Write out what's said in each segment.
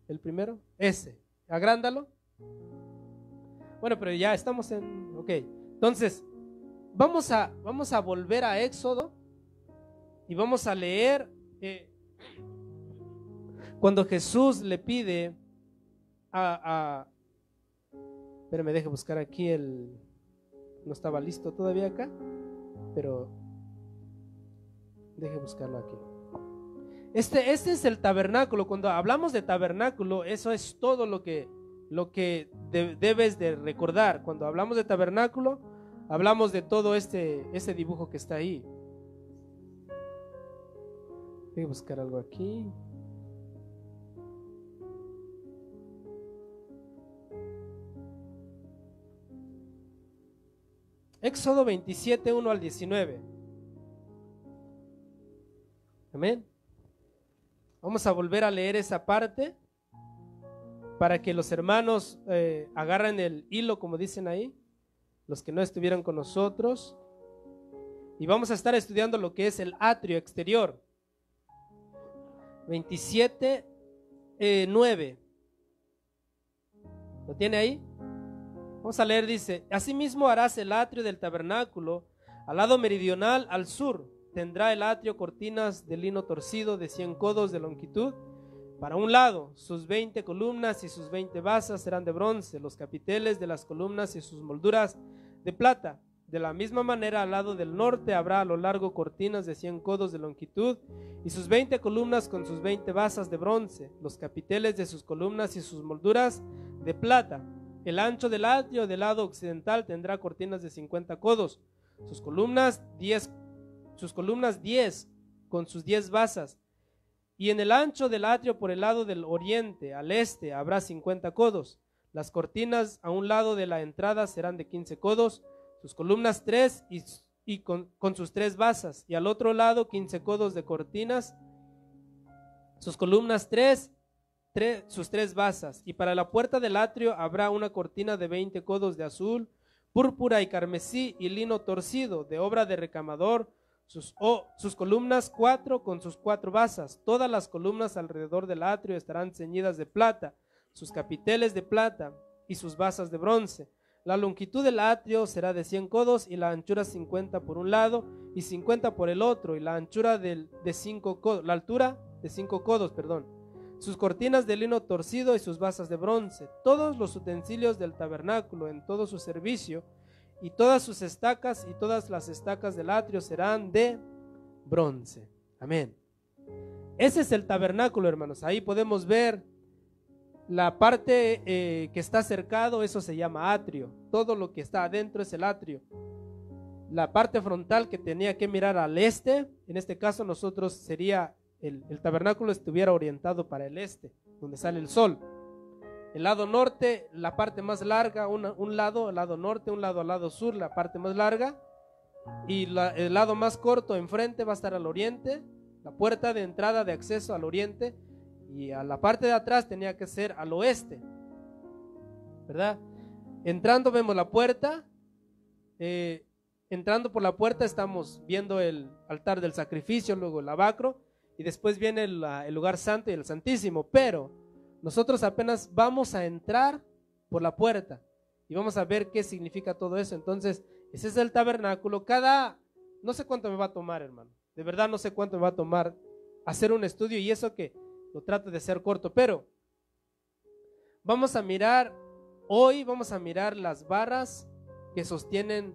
el primero, ese, agrándalo. Bueno, pero ya estamos en, ok, entonces vamos a volver a Éxodo y vamos a leer cuando Jesús le pide espérame, deje buscar aquí no estaba listo todavía acá, pero deje buscarlo aquí. Este es el tabernáculo. Cuando hablamos de tabernáculo, eso es todo lo que debes de recordar. Cuando hablamos de tabernáculo, hablamos de todo ese dibujo que está ahí. Voy a buscar algo aquí. Éxodo 27, 1 al 19. Amén. Vamos a volver a leer esa parte para que los hermanos agarren el hilo, como dicen ahí, los que no estuvieron con nosotros. Y vamos a estar estudiando lo que es el atrio exterior. 27, 9. ¿Lo tiene ahí? Vamos a leer, dice: asimismo harás el atrio del tabernáculo al lado meridional al sur. Tendrá el atrio cortinas de lino torcido de 100 codos de longitud para un lado. Sus 20 columnas y sus 20 basas serán de bronce, los capiteles de las columnas y sus molduras de plata. De la misma manera, al lado del norte habrá a lo largo cortinas de 100 codos de longitud y sus 20 columnas con sus 20 basas de bronce, los capiteles de sus columnas y sus molduras de plata. El ancho del atrio del lado occidental tendrá cortinas de 50 codos, sus columnas 10 con sus 10 basas. Y en el ancho del atrio por el lado del oriente al este habrá 50 codos. Las cortinas a un lado de la entrada serán de 15 codos, sus columnas 3 y con sus 3 basas, y al otro lado 15 codos de cortinas, sus columnas 3, sus 3 basas. Y para la puerta del atrio habrá una cortina de 20 codos de azul, púrpura y carmesí y lino torcido de obra de recamador, sus columnas 4 con sus 4 basas. Todas las columnas alrededor del atrio estarán ceñidas de plata, sus capiteles de plata y sus basas de bronce. La longitud del atrio será de 100 codos y la anchura 50 por un lado y 50 por el otro, y la anchura de 5 codos, la altura de 5 codos, sus cortinas de lino torcido y sus basas de bronce. Todos los utensilios del tabernáculo en todo su servicio y todas sus estacas y todas las estacas del atrio serán de bronce. Amén. Ese es el tabernáculo, hermanos. Ahí podemos ver la parte que está cercado, eso se llama atrio. Todo lo que está adentro es el atrio. La parte frontal que tenía que mirar al este, en este caso nosotros sería el tabernáculo estuviera orientado para el este, donde sale el sol. El lado norte, la parte más larga, un lado al lado norte, un lado al lado sur, la parte más larga, y el lado más corto enfrente va a estar al oriente, la puerta de entrada de acceso al oriente, y a la parte de atrás tenía que ser al oeste, ¿verdad? Entrando vemos la puerta, entrando por la puerta estamos viendo el altar del sacrificio, luego el lavacro, y después viene el lugar santo y el santísimo. Pero nosotros apenas vamos a entrar por la puerta y vamos a ver qué significa todo eso. Entonces ese es el tabernáculo. No sé cuánto me va a tomar, hermano, de verdad no sé cuánto me va a tomar hacer un estudio, y eso que lo trato de hacer corto, pero vamos a mirar las barras que sostienen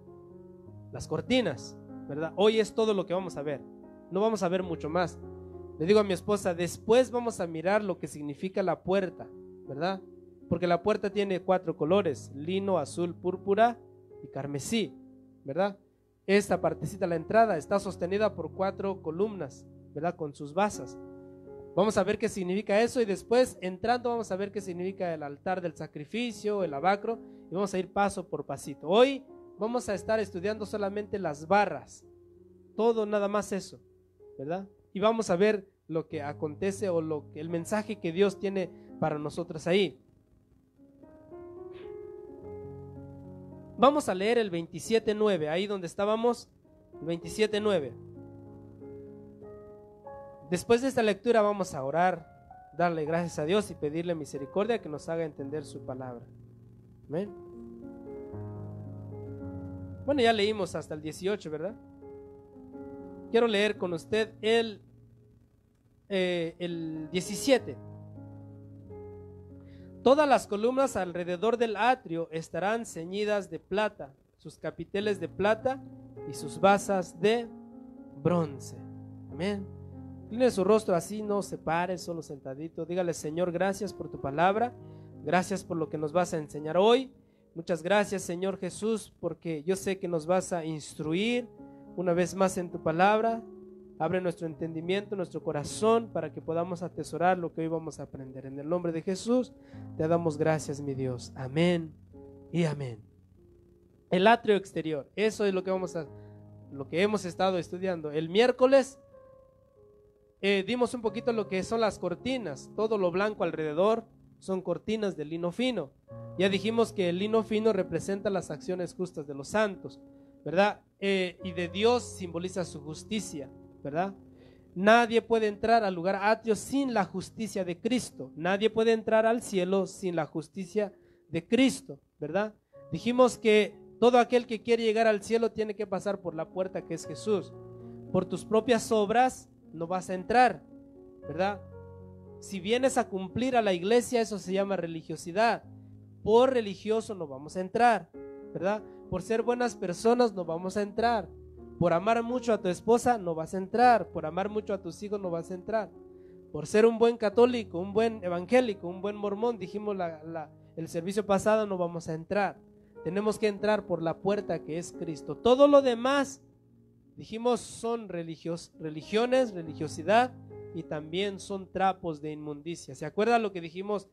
las cortinas, ¿verdad? Hoy es todo lo que vamos a ver, no vamos a ver mucho más. Le digo a mi esposa, después vamos a mirar lo que significa la puerta, ¿verdad? Porque la puerta tiene 4 colores: lino, azul, púrpura y carmesí, ¿verdad? Esta partecita, la entrada, está sostenida por 4 columnas, ¿verdad? Con sus basas. Vamos a ver qué significa eso, y después entrando vamos a ver qué significa el altar del sacrificio, el lavacro, y vamos a ir paso por pasito. Hoy vamos a estar estudiando solamente las barras, todo, nada más eso, ¿verdad? Y vamos a ver lo que acontece o el mensaje que Dios tiene para nosotros ahí. Vamos a leer el 27:9, ahí donde estábamos, el 27:9. Después de esta lectura vamos a orar, darle gracias a Dios y pedirle misericordia que nos haga entender su palabra. Amén. Bueno, ya leímos hasta el 18, ¿verdad? Quiero leer con usted el 17. Todas las columnas alrededor del atrio estarán ceñidas de plata, sus capiteles de plata y sus basas de bronce. Amén. Incline su rostro así, no se pare, solo sentadito. Dígale: Señor, gracias por tu palabra, gracias por lo que nos vas a enseñar hoy. Muchas gracias, Señor Jesús, porque yo sé que nos vas a instruir una vez más en tu palabra. Abre nuestro entendimiento, nuestro corazón, para que podamos atesorar lo que hoy vamos a aprender. En el nombre de Jesús te damos gracias, mi Dios. Amén y amén. El atrio exterior, eso es lo que hemos estado estudiando. El miércoles dimos un poquito lo que son las cortinas. Todo lo blanco alrededor son cortinas de lino fino. Ya dijimos que el lino fino representa las acciones justas de los santos, ¿verdad? Y de Dios simboliza su justicia, ¿verdad? Nadie puede entrar al lugar atrio sin la justicia de Cristo. Nadie puede entrar al cielo sin la justicia de Cristo, ¿verdad? Dijimos que todo aquel que quiere llegar al cielo tiene que pasar por la puerta que es Jesús. Por tus propias obras no vas a entrar, ¿verdad? Si vienes a cumplir a la iglesia, eso se llama religiosidad. Por religioso no vamos a entrar, ¿verdad? Por ser buenas personas no vamos a entrar. Por amar mucho a tu esposa no vas a entrar. Por amar mucho a tus hijos no vas a entrar. Por ser un buen católico, un buen evangélico, un buen mormón, dijimos el servicio pasado, no vamos a entrar. Tenemos que entrar por la puerta que es Cristo. Todo lo demás, dijimos, son religiones, religiosidad, y también son trapos de inmundicia. ¿Se acuerdan lo que dijimos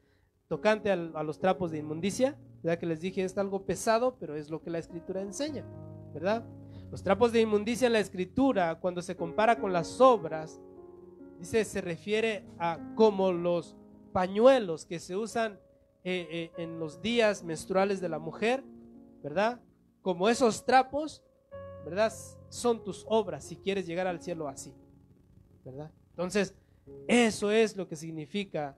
tocante a los trapos de inmundicia? ¿Verdad que les dije, es algo pesado, pero es lo que la Escritura enseña, ¿verdad? Los trapos de inmundicia en la Escritura, cuando se compara con las obras, dice, se refiere a como los pañuelos que se usan en los días menstruales de la mujer, ¿verdad? Como esos trapos, ¿verdad? Son tus obras si quieres llegar al cielo así, ¿verdad? Entonces, eso es lo que significa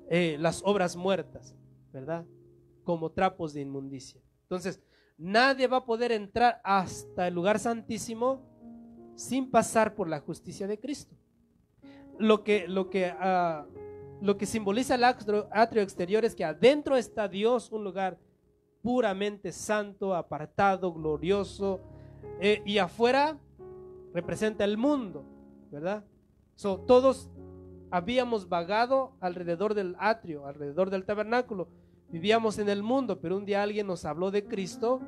las obras muertas, ¿verdad? Como trapos de inmundicia. Entonces, nadie va a poder entrar hasta el lugar santísimo sin pasar por la justicia de Cristo. Lo que simboliza el atrio exterior es que adentro está Dios, un lugar puramente santo, apartado, glorioso, y afuera representa el mundo, ¿verdad? Todos habíamos vagado alrededor del atrio, alrededor del tabernáculo. Vivíamos en el mundo, pero un día alguien nos habló de Cristo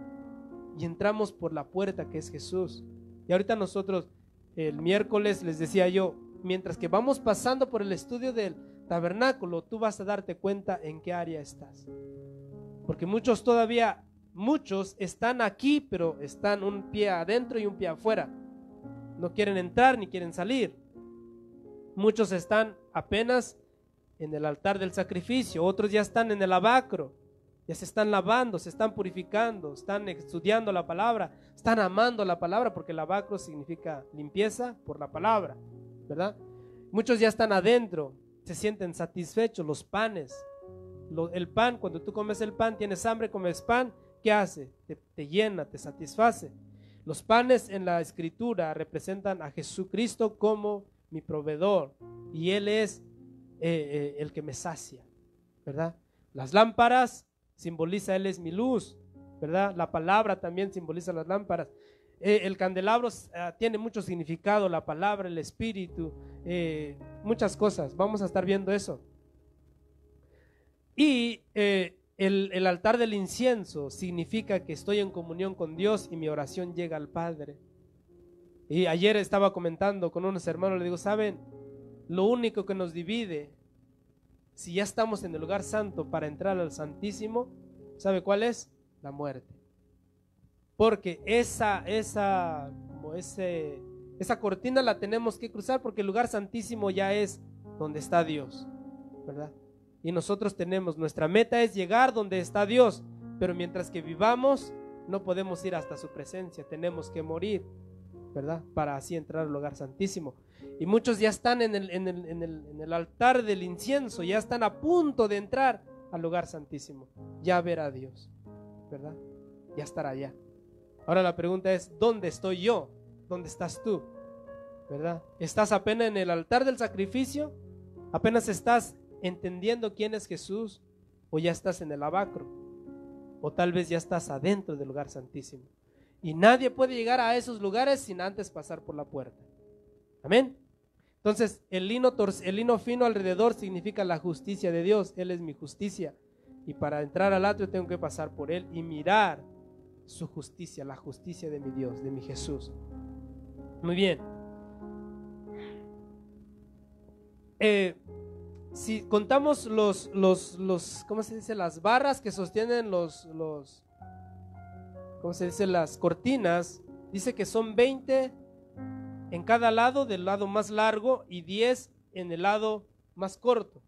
y entramos por la puerta que es Jesús. Y ahorita nosotros, el miércoles les decía yo, mientras que vamos pasando por el estudio del tabernáculo, tú vas a darte cuenta en qué área estás. Porque muchos están aquí, pero están un pie adentro y un pie afuera. No quieren entrar ni quieren salir. Muchos están apenas en el altar del sacrificio, otros ya están en el lavacro, ya se están lavando, se están purificando, están estudiando la palabra, están amando la palabra, porque el lavacro significa limpieza por la palabra, ¿verdad? Muchos ya están adentro, se sienten satisfechos. Los panes, el pan, cuando tú comes el pan, tienes hambre, comes pan, ¿qué hace? Te llena, te satisface. Los panes en la Escritura representan a Jesucristo como mi proveedor, y Él es el que me sacia, ¿verdad? Las lámparas simboliza Él es mi luz, ¿verdad? La palabra también simboliza las lámparas. El candelabro tiene mucho significado, la palabra, el espíritu, muchas cosas. Vamos a estar viendo eso. Y el altar del incienso significa que estoy en comunión con Dios y mi oración llega al Padre. Y ayer estaba comentando con unos hermanos, le digo, ¿saben? Lo único que nos divide, si ya estamos en el lugar santo para entrar al Santísimo, ¿sabe cuál es? La muerte. Porque esa cortina la tenemos que cruzar, porque el lugar santísimo ya es donde está Dios, ¿verdad? Y nosotros nuestra meta es llegar donde está Dios, pero mientras que vivamos no podemos ir hasta su presencia, tenemos que morir, ¿verdad? Para así entrar al lugar santísimo. Y muchos ya están en el altar del incienso, ya están a punto de entrar al lugar santísimo, ya ver a Dios, ¿verdad? Ya estar allá. Ahora la pregunta es, ¿dónde estoy yo? ¿Dónde estás tú? ¿Verdad? ¿Estás apenas en el altar del sacrificio? ¿Apenas estás entendiendo quién es Jesús? ¿O ya estás en el lavacro? ¿O tal vez ya estás adentro del lugar santísimo? Y nadie puede llegar a esos lugares sin antes pasar por la puerta. Amén. Entonces el lino fino alrededor significa la justicia de Dios. Él es mi justicia, y para entrar al atrio tengo que pasar por Él y mirar su justicia, la justicia de mi Dios, de mi Jesús. Muy bien. Si contamos ¿cómo se dice? Las barras que sostienen ¿cómo se dice? Las cortinas, dice que son 20 en cada lado, del lado más largo, y 10 en el lado más corto.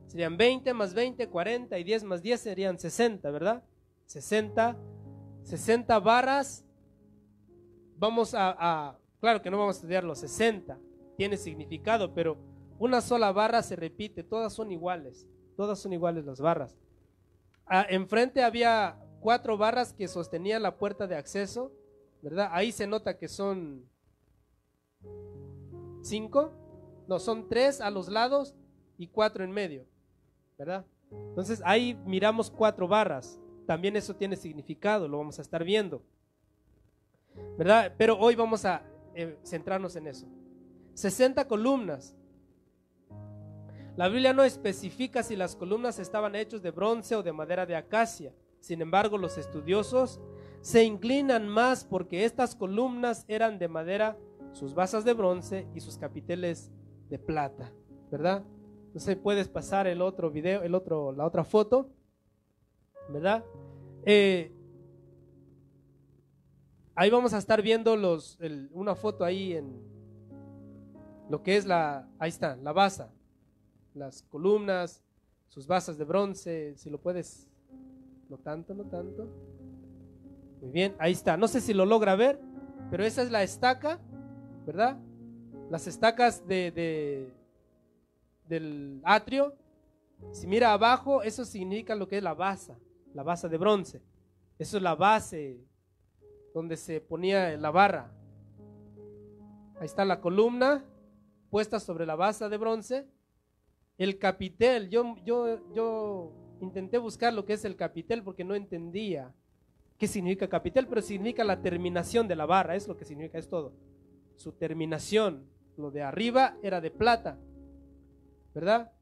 Serían 20 más 20, 40, y 10 más 10 serían 60, ¿verdad? 60 barras. Vamos claro que no vamos a estudiar los 60, tiene significado, pero una sola barra se repite, todas son iguales las barras. Enfrente había 4 barras que sostenían la puerta de acceso, ¿verdad? Ahí se nota que son 5, no, son 3 a los lados y 4 en medio, ¿verdad? Entonces ahí miramos 4 barras, también eso tiene significado, lo vamos a estar viendo, ¿verdad? Pero hoy vamos a centrarnos en eso. 60 columnas. La Biblia no especifica si las columnas estaban hechas de bronce o de madera de acacia. Sin embargo, los estudiosos se inclinan más porque estas columnas eran de madera, sus basas de bronce y sus capiteles de plata, ¿verdad? Entonces puedes pasar el otro video, la otra foto, ¿verdad? Ahí vamos a estar viendo una foto ahí en lo que es ahí está, la basa, las columnas, sus basas de bronce, si lo puedes, no tanto. Muy bien, ahí está, no sé si lo logra ver, pero esa es la estaca, ¿verdad? Las estacas del atrio. Si mira abajo, eso significa lo que es la basa de bronce. Eso es la base donde se ponía la barra. Ahí está la columna puesta sobre la base de bronce. El capitel, yo intenté buscar lo que es el capitel porque no entendía qué significa capitel, pero significa la terminación de la barra, es lo que significa, es todo. Su terminación, lo de arriba era de plata, ¿verdad?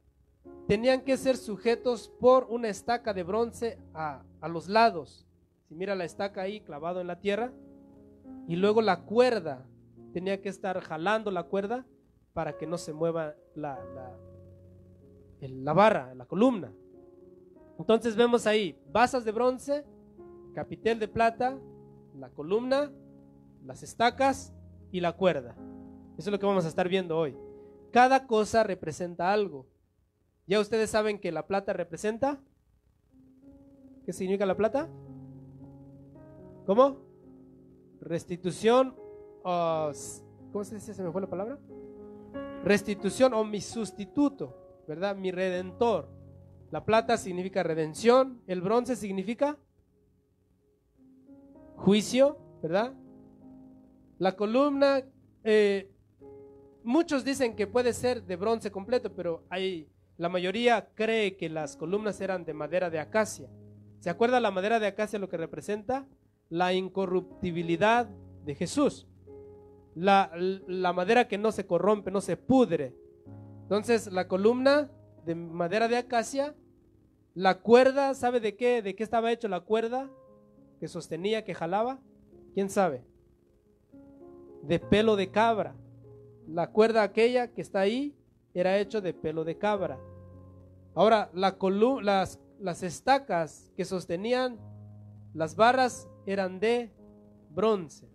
Tenían que ser sujetos por una estaca de bronce a los lados. Si mira la estaca ahí clavado en la tierra, y luego la cuerda, tenía que estar jalando la cuerda para que no se mueva la barra, la columna. Entonces vemos ahí basas de bronce, capitel de plata, la columna, las estacas y la cuerda. Eso es lo que vamos a estar viendo hoy. Cada cosa representa algo. ¿Ya ustedes saben que la plata representa? ¿Qué significa la plata? ¿Cómo? Restitución, ¿cómo se dice? Se me fue la palabra. Restitución, o mi sustituto, ¿verdad? Mi redentor. La plata significa redención, el bronce significa juicio, ¿verdad? La columna, muchos dicen que puede ser de bronce completo, pero la mayoría cree que las columnas eran de madera de acacia. ¿Se acuerda la madera de acacia lo que representa? La incorruptibilidad de Jesús. La madera que no se corrompe, no se pudre. Entonces la columna de madera de acacia, la cuerda, ¿sabe de qué estaba hecho la cuerda? Que sostenía, que jalaba. ¿Quién sabe? De pelo de cabra. La cuerda aquella que está ahí era hecho de pelo de cabra. Ahora las estacas que sostenían las barras eran de bronce.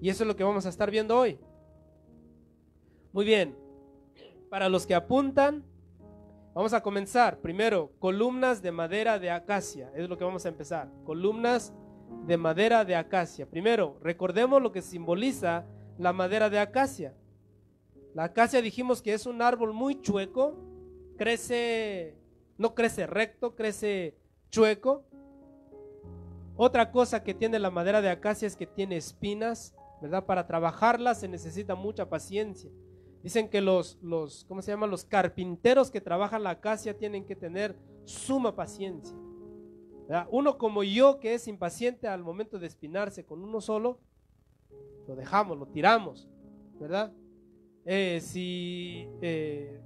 Y eso es lo que vamos a estar viendo hoy. Muy bien, para los que apuntan, vamos a comenzar. Primero, columnas de madera de acacia, es lo que vamos a empezar. Columnas de madera de acacia. Primero, recordemos lo que simboliza la madera de acacia. La acacia dijimos que es un árbol muy chueco, no crece recto, crece chueco. Otra cosa que tiene la madera de acacia es que tiene espinas, ¿verdad? Para trabajarla se necesita mucha paciencia. Dicen que ¿cómo se llaman? Los carpinteros que trabajan la acacia tienen que tener suma paciencia, ¿verdad? Uno como yo, que es impaciente al momento de espinarse con uno solo, lo dejamos, lo tiramos, ¿verdad?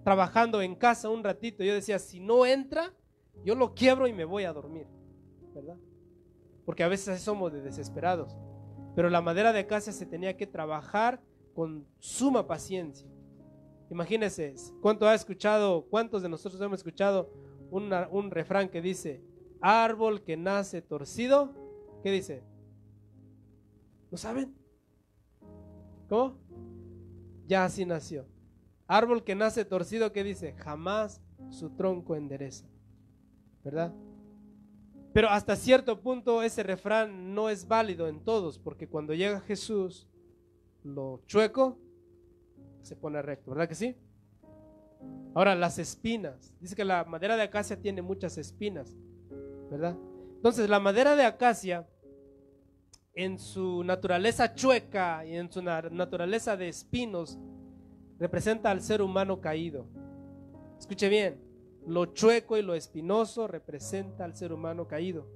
Trabajando en casa un ratito, yo decía, si no entra, yo lo quiebro y me voy a dormir, ¿verdad? Porque a veces así somos de desesperados. Pero la madera de acacia se tenía que trabajar con suma paciencia. Imagínense, ¿cuántos de nosotros hemos escuchado un refrán que dice, árbol que nace torcido? ¿Qué dice? ¿No saben? ¿Cómo? Ya así nació. Árbol que nace torcido, ¿qué dice? Jamás su tronco endereza, ¿verdad? Pero hasta cierto punto ese refrán no es válido en todos, porque cuando llega Jesús, lo chueco se pone recto, ¿verdad que sí? Ahora, las espinas, dice que la madera de acacia tiene muchas espinas, ¿verdad? Entonces, la madera de acacia, en su naturaleza chueca y en su naturaleza de espinos, representa al ser humano caído. Escuche bien, lo chueco y lo espinoso representa al ser humano caído.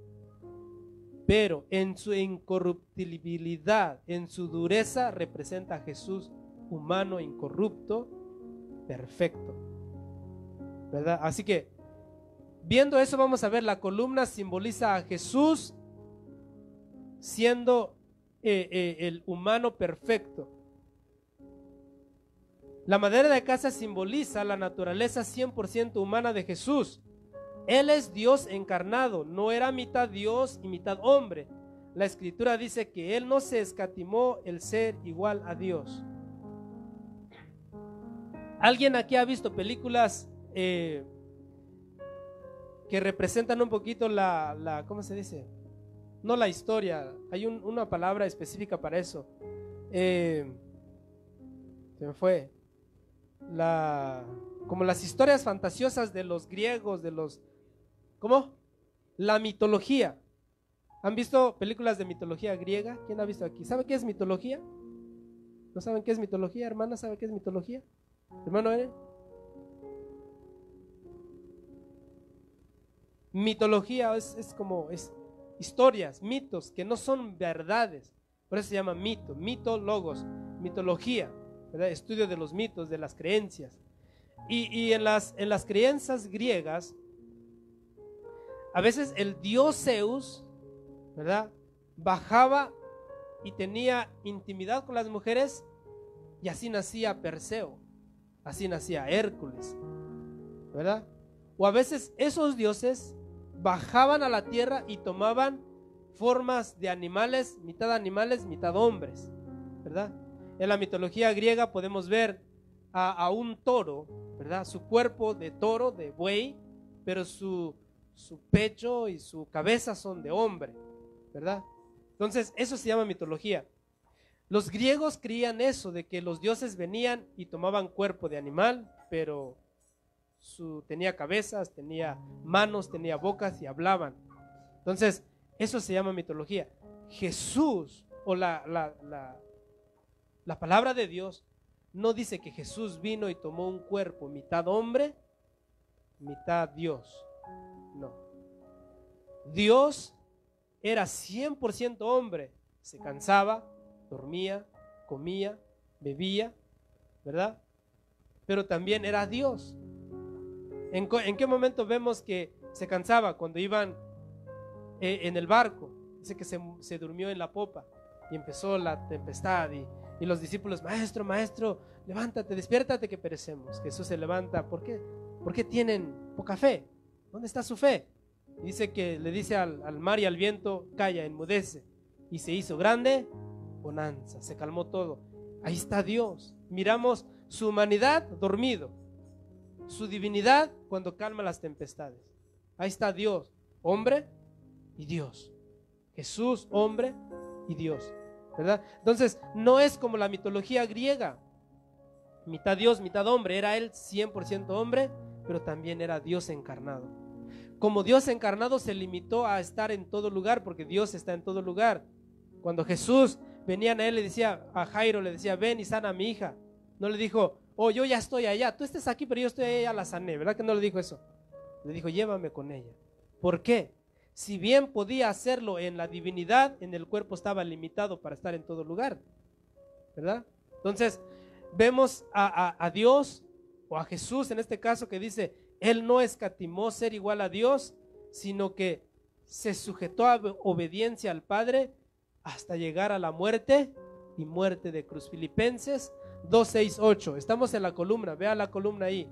Pero en su incorruptibilidad, en su dureza, representa a Jesús humano, incorrupto, perfecto, ¿verdad? Así que, viendo eso, vamos a ver, la columna simboliza a Jesús siendo el humano perfecto. La madera de acacia simboliza la naturaleza 100% humana de Jesús. Él es Dios encarnado, no era mitad Dios y mitad hombre. La Escritura dice que Él no se escatimó el ser igual a Dios. ¿Alguien aquí ha visto películas que representan un poquito ¿cómo se dice? No la historia, hay una palabra específica para eso. Se me fue. Como las historias fantasiosas de los griegos, ¿cómo? La mitología. ¿Han visto películas de mitología griega? ¿Quién ha visto aquí? ¿Sabe qué es mitología? ¿No saben qué es mitología, hermana? ¿Sabe qué es mitología? Hermano, mitología es como historias, mitos que no son verdades. Por eso se llama mito, logos, mitología, ¿verdad? Estudio de los mitos, de las creencias. Y en las creencias griegas, a veces el dios Zeus, ¿verdad?, bajaba y tenía intimidad con las mujeres, y así nacía Perseo, así nacía Hércules, ¿verdad? O a veces esos dioses bajaban a la tierra y tomaban formas de animales, mitad hombres, ¿verdad? En la mitología griega podemos ver a un toro, ¿verdad? Su cuerpo de toro, de buey, pero su pecho y su cabeza son de hombre, ¿verdad? Entonces eso se llama mitología. Los griegos creían eso, de que los dioses venían y tomaban cuerpo de animal, pero tenía cabezas, tenía manos, tenía bocas y hablaban. Entonces eso se llama mitología. Jesús, o la palabra de Dios, no dice que Jesús vino y tomó un cuerpo mitad hombre, mitad Dios. No. Dios era 100% hombre. Se cansaba, dormía, comía, bebía, ¿verdad? Pero también era Dios. ¿En qué momento vemos que se cansaba? Cuando iban en el barco. Dice que se durmió en la popa y empezó la tempestad y los discípulos, maestro, levántate, despiértate que perecemos. Jesús se levanta. ¿Por qué? ¿Por qué tienen poca fe? ¿Dónde está su fe? Y dice que le dice al mar y al viento, calla, enmudece. Y se hizo grande bonanza, se calmó todo. Ahí está Dios. Miramos su humanidad dormido, su divinidad cuando calma las tempestades. Ahí está Dios, hombre y Dios. Jesús, hombre y Dios. ¿verdad? Entonces, no es como la mitología griega, mitad Dios, mitad hombre. Era él 100% hombre, pero también era Dios encarnado. Como Dios encarnado se limitó a estar en todo lugar, porque Dios está en todo lugar. Cuando Jesús venía a él, le decía a Jairo, le decía, ven y sana a mi hija. No le dijo, oh, yo ya estoy allá, tú estés aquí, pero yo estoy allá, la sané. ¿Verdad que no le dijo eso? Le dijo, llévame con ella. ¿Por qué? Si bien podía hacerlo en la divinidad, en el cuerpo estaba limitado para estar en todo lugar, ¿verdad? Entonces, vemos a Dios, o a Jesús en este caso, que dice, Él no escatimó ser igual a Dios, sino que se sujetó a obediencia al Padre hasta llegar a la muerte y muerte de cruz. Filipenses 2, 6, 8. Estamos en la columna, vea la columna ahí.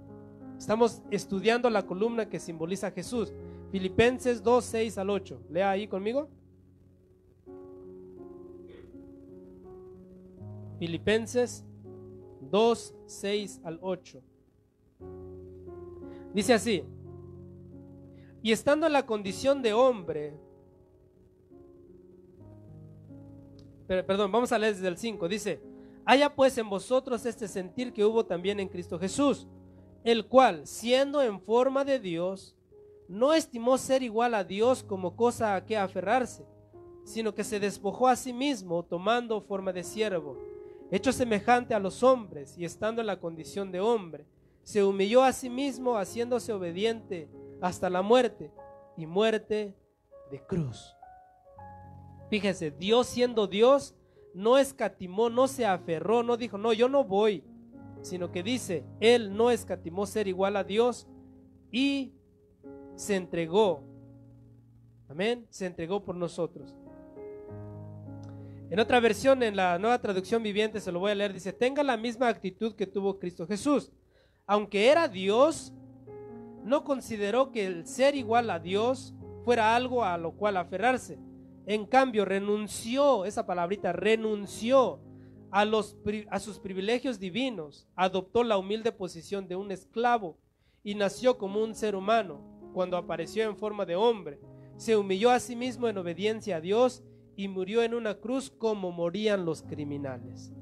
Estamos estudiando la columna que simboliza a Jesús. Filipenses 2, 6 al 8. Lea ahí conmigo. Filipenses 2, 6 al 8. Dice así: y estando en la condición de hombre, perdón, vamos a leer desde el 5. Dice: haya pues en vosotros este sentir que hubo también en Cristo Jesús, el cual, siendo en forma de Dios, no estimó ser igual a Dios como cosa a que aferrarse, sino que se despojó a sí mismo, tomando forma de siervo, hecho semejante a los hombres, y estando en la condición de hombre, se humilló a sí mismo, haciéndose obediente hasta la muerte, y muerte de cruz. Fíjese, Dios siendo Dios, no escatimó, no se aferró, no dijo, no, yo no voy, sino que dice, Él no escatimó ser igual a Dios y se entregó. Amén, se entregó por nosotros. En otra versión, en la Nueva Traducción Viviente, se lo voy a leer, dice: tenga la misma actitud que tuvo Cristo Jesús. Aunque era Dios, no consideró que el ser igual a Dios fuera algo a lo cual aferrarse. En cambio, renunció, esa palabrita, renunció a sus privilegios divinos, adoptó la humilde posición de un esclavo y nació como un ser humano. Cuando apareció en forma de hombre, se humilló a sí mismo en obediencia a Dios y murió en una cruz como morían los criminales.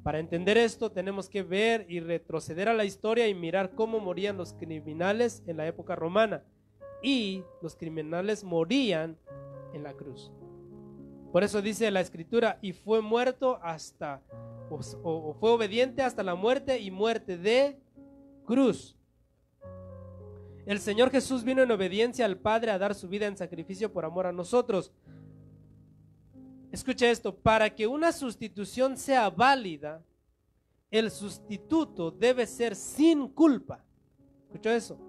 Para entender esto tenemos que ver y retroceder a la historia y mirar cómo morían los criminales en la época romana. Y los criminales morían en la cruz. Por eso dice la Escritura, y fue muerto hasta, o fue obediente hasta la muerte, y muerte de cruz. El Señor Jesús vino en obediencia al Padre a dar su vida en sacrificio por amor a nosotros. Escucha esto: para que una sustitución sea válida, el sustituto debe ser sin culpa. ¿Escucha eso?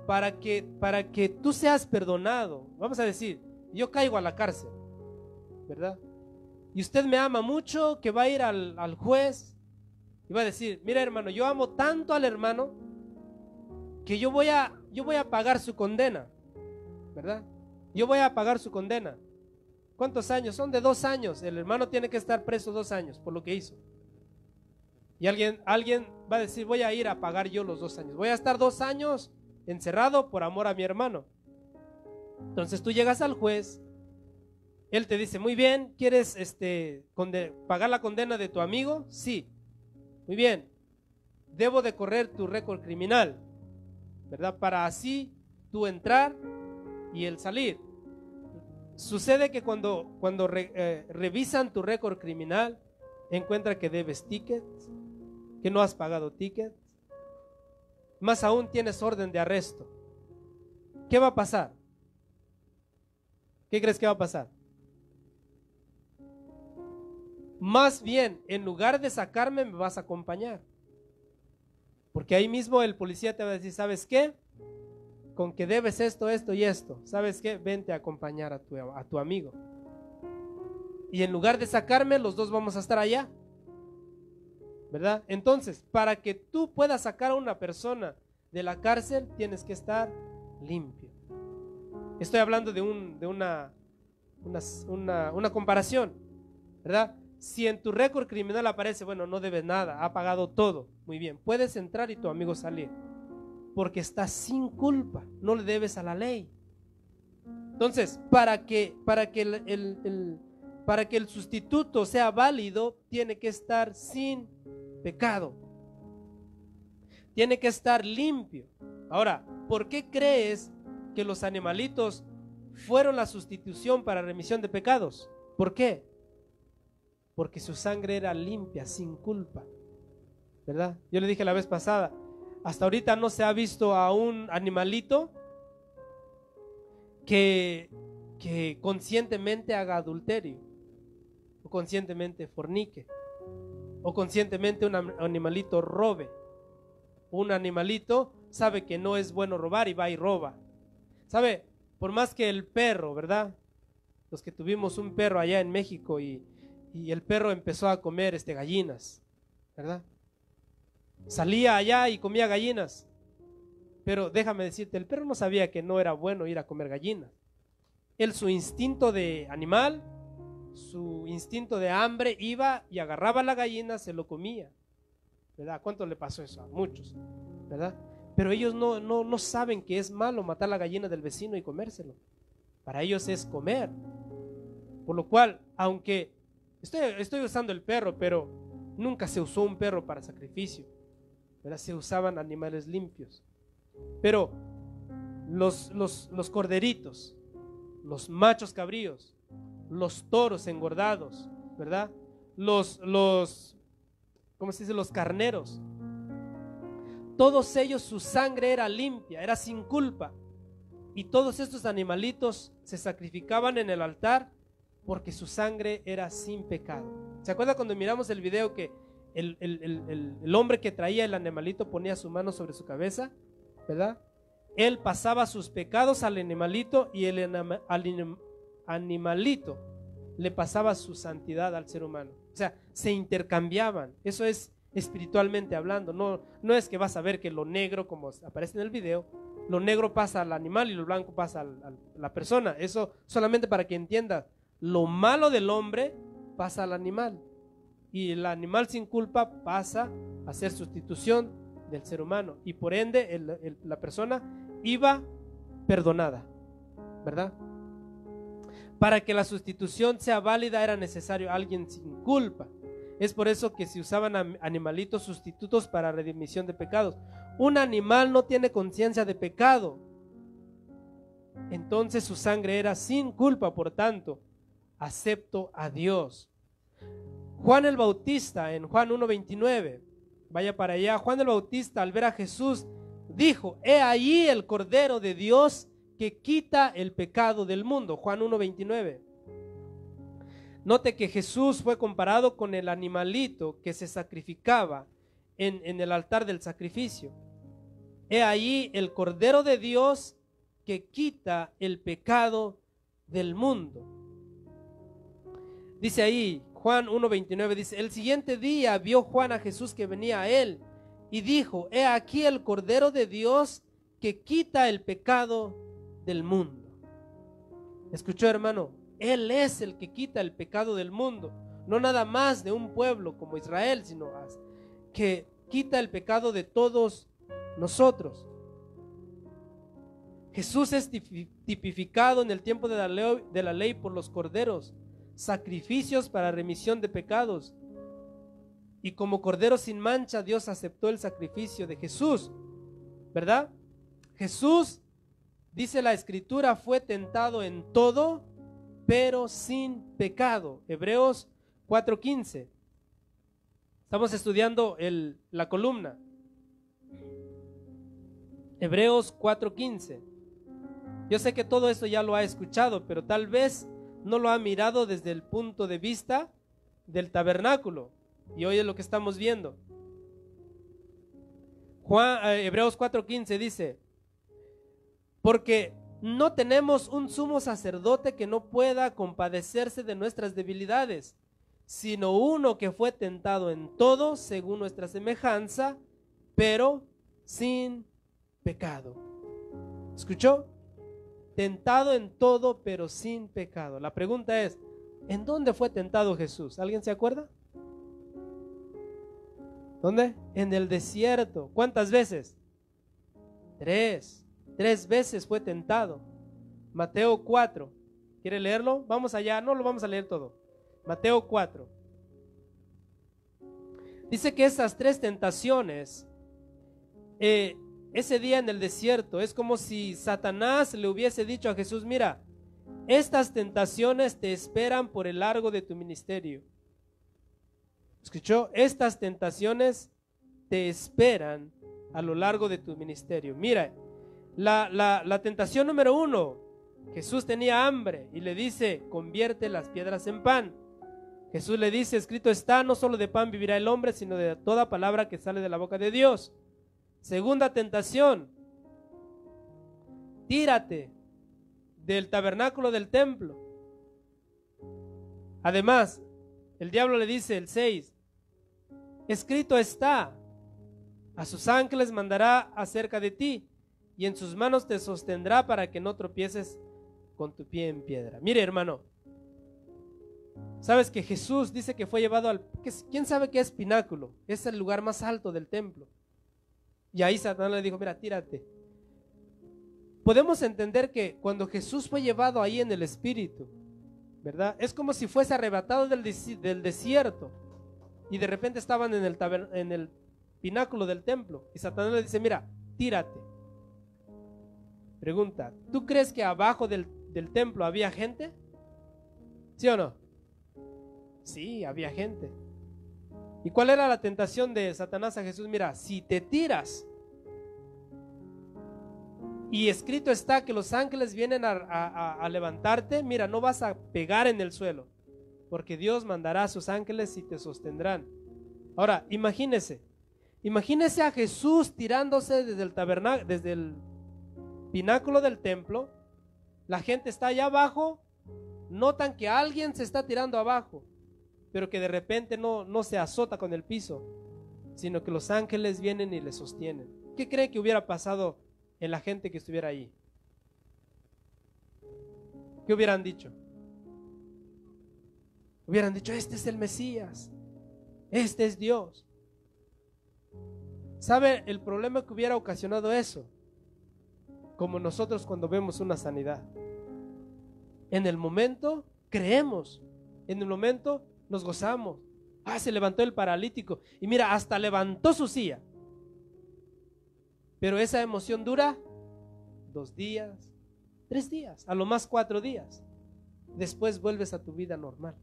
Para que tú seas perdonado. Vamos a decir, yo caigo a la cárcel, ¿verdad? Y usted me ama mucho, que va a ir al juez y va a decir: mira, hermano, yo amo tanto al hermano que yo voy a pagar su condena, ¿verdad? Yo voy a pagar su condena. ¿Cuántos años? Son de 2 años. El hermano tiene que estar preso 2 años por lo que hizo. Y alguien va a decir: voy a ir a pagar yo los 2 años. Voy a estar 2 años encerrado por amor a mi hermano. Entonces tú llegas al juez, él te dice: muy bien, ¿quieres pagar la condena de tu amigo? Sí. Muy bien, debo de correr tu récord criminal, ¿verdad? Para así tú entrar y él salir. Sucede que cuando revisan tu récord criminal, encuentran que debes tickets, que no has pagado tickets, más aún tienes orden de arresto. ¿Qué va a pasar? ¿Qué crees que va a pasar? Más bien, en lugar de sacarme, me vas a acompañar. Porque ahí mismo el policía te va a decir: ¿sabes qué? Con que debes esto, esto y esto. ¿Sabes qué? Vente a acompañar a tu amigo. Y en lugar de sacarme, los dos vamos a estar allá, ¿verdad? Entonces, para que tú puedas sacar a una persona de la cárcel, tienes que estar limpio. Estoy hablando de una comparación, ¿verdad? Si en tu récord criminal aparece: bueno, no debes nada, ha pagado todo, muy bien, puedes entrar y tu amigo salir, porque estás sin culpa, no le debes a la ley. Entonces, para que para que el sustituto sea válido, tiene que estar sin pecado. Tiene que estar limpio. Ahora, ¿por qué crees que los animalitos fueron la sustitución para remisión de pecados? ¿Por qué? Porque su sangre era limpia, sin culpa, ¿verdad? Yo le dije la vez pasada, hasta ahorita no se ha visto a un animalito que conscientemente haga adulterio, o conscientemente fornique, o conscientemente un animalito robe. Un animalito sabe que no es bueno robar y va y roba. ¿Sabe? Por más que el perro, ¿verdad? Los que tuvimos un perro allá en México y el perro empezó a comer gallinas, ¿verdad? Salía allá y comía gallinas. Pero déjame decirte, el perro no sabía que no era bueno ir a comer gallinas. Su instinto de animal, su instinto de hambre, iba y agarraba la gallina, se lo comía, ¿verdad? ¿Cuánto le pasó eso? A muchos, ¿verdad? Pero ellos no saben que es malo matar la gallina del vecino y comérselo. Para ellos es comer. Por lo cual, aunque estoy usando el perro, pero nunca se usó un perro para sacrificio, ¿verdad? Se usaban animales limpios. Pero los corderitos, los machos cabríos, los toros engordados, ¿verdad? ¿Cómo se dice? Los carneros. Todos ellos, su sangre era limpia, era sin culpa. Y todos estos animalitos se sacrificaban en el altar porque su sangre era sin pecado. ¿Se acuerda cuando miramos el video que el hombre que traía el animalito ponía su mano sobre su cabeza, ¿verdad? Él pasaba sus pecados al animalito y el animalito le pasaba su santidad al ser humano. O sea, se intercambiaban. Eso es espiritualmente hablando. No es que vas a ver que lo negro, como aparece en el video, lo negro pasa al animal y lo blanco pasa a la persona. Eso solamente para que entiendas. Lo malo del hombre pasa al animal y el animal sin culpa pasa a ser sustitución del ser humano y por ende la persona iba perdonada, ¿verdad? Para que la sustitución sea válida era necesario alguien sin culpa. Es por eso que se usaban animalitos sustitutos para redimisión de pecados. Un animal no tiene conciencia de pecado, entonces su sangre era sin culpa, por tanto acepto a Dios. Juan el Bautista en Juan 1:29, vaya para allá. Juan el Bautista, al ver a Jesús, dijo: he ahí el Cordero de Dios que quita el pecado del mundo. Juan 1:29. Note que Jesús fue comparado con el animalito que se sacrificaba en el altar del sacrificio. He ahí el Cordero de Dios que quita el pecado del mundo. Dice ahí, Juan 1:29, dice: el siguiente día vio Juan a Jesús que venía a él y dijo: he aquí el Cordero de Dios que quita el pecado del mundo. ¿Escuchó, hermano? Él es el que quita el pecado del mundo, no nada más de un pueblo como Israel, sino que quita el pecado de todos nosotros. Jesús es tipificado en el tiempo de la ley por los corderos, sacrificios para remisión de pecados. Y como cordero sin mancha, Dios aceptó el sacrificio de Jesús, ¿verdad? Jesús, dice la Escritura, fue tentado en todo, pero sin pecado. Hebreos 4:15. Estamos estudiando la columna. Hebreos 4:15. Yo sé que todo esto ya lo ha escuchado, pero tal vez no lo ha mirado desde el punto de vista del tabernáculo. Y hoy es lo que estamos viendo. Hebreos 4:15 dice: porque no tenemos un sumo sacerdote que no pueda compadecerse de nuestras debilidades, sino uno que fue tentado en todo según nuestra semejanza, pero sin pecado. ¿Escuchó? Tentado en todo, pero sin pecado. La pregunta es: ¿en dónde fue tentado Jesús? ¿Alguien se acuerda? ¿Dónde? En el desierto. ¿Cuántas veces? 3 veces fue tentado. Mateo 4. ¿Quiere leerlo? Vamos allá, no lo vamos a leer todo. Mateo 4. Dice que esas tres tentaciones, ese día en el desierto, es como si Satanás le hubiese dicho a Jesús: mira, estas tentaciones te esperan por el largo de tu ministerio. ¿Escuchó? Estas tentaciones te esperan a lo largo de tu ministerio. Mira, la tentación número 1, Jesús tenía hambre y le dice: convierte las piedras en pan. Jesús le dice: escrito está, no solo de pan vivirá el hombre, sino de toda palabra que sale de la boca de Dios. Segunda tentación: tírate del tabernáculo del templo. Además, el diablo le dice, el 6, escrito está, a sus ángeles mandará acerca de ti, y en sus manos te sostendrá para que no tropieces con tu pie en piedra. Mire, hermano, sabes que Jesús dice que fue llevado al, ¿quién sabe qué es pináculo? Es el lugar más alto del templo. Y ahí Satanás le dijo: mira, tírate. Podemos entender que cuando Jesús fue llevado ahí en el espíritu, ¿verdad? Es como si fuese arrebatado del desierto y de repente estaban en el pináculo del templo y Satanás le dice: mira, tírate. Pregunta: ¿tú crees que abajo del templo había gente? ¿Sí o no? Sí, había gente. ¿Y cuál era la tentación de Satanás a Jesús? Mira, si te tiras, y escrito está que los ángeles vienen a levantarte, mira, no vas a pegar en el suelo, porque Dios mandará a sus ángeles y te sostendrán. Ahora, imagínese a Jesús tirándose desde el pináculo del templo. La gente está allá abajo, notan que alguien se está tirando abajo, pero que de repente no se azota con el piso, sino que los ángeles vienen y le sostienen. ¿Qué cree que hubiera pasado en la gente que estuviera ahí? ¿Qué hubieran dicho? Hubieran dicho: este es el Mesías, este es Dios. ¿Sabe el problema que hubiera ocasionado eso? Como nosotros cuando vemos una sanidad. En el momento creemos, en el momento nos gozamos. Se levantó el paralítico y mira, hasta levantó su silla. Pero esa emoción dura 2 días, 3 días, a lo más 4 días. Después vuelves a tu vida normal.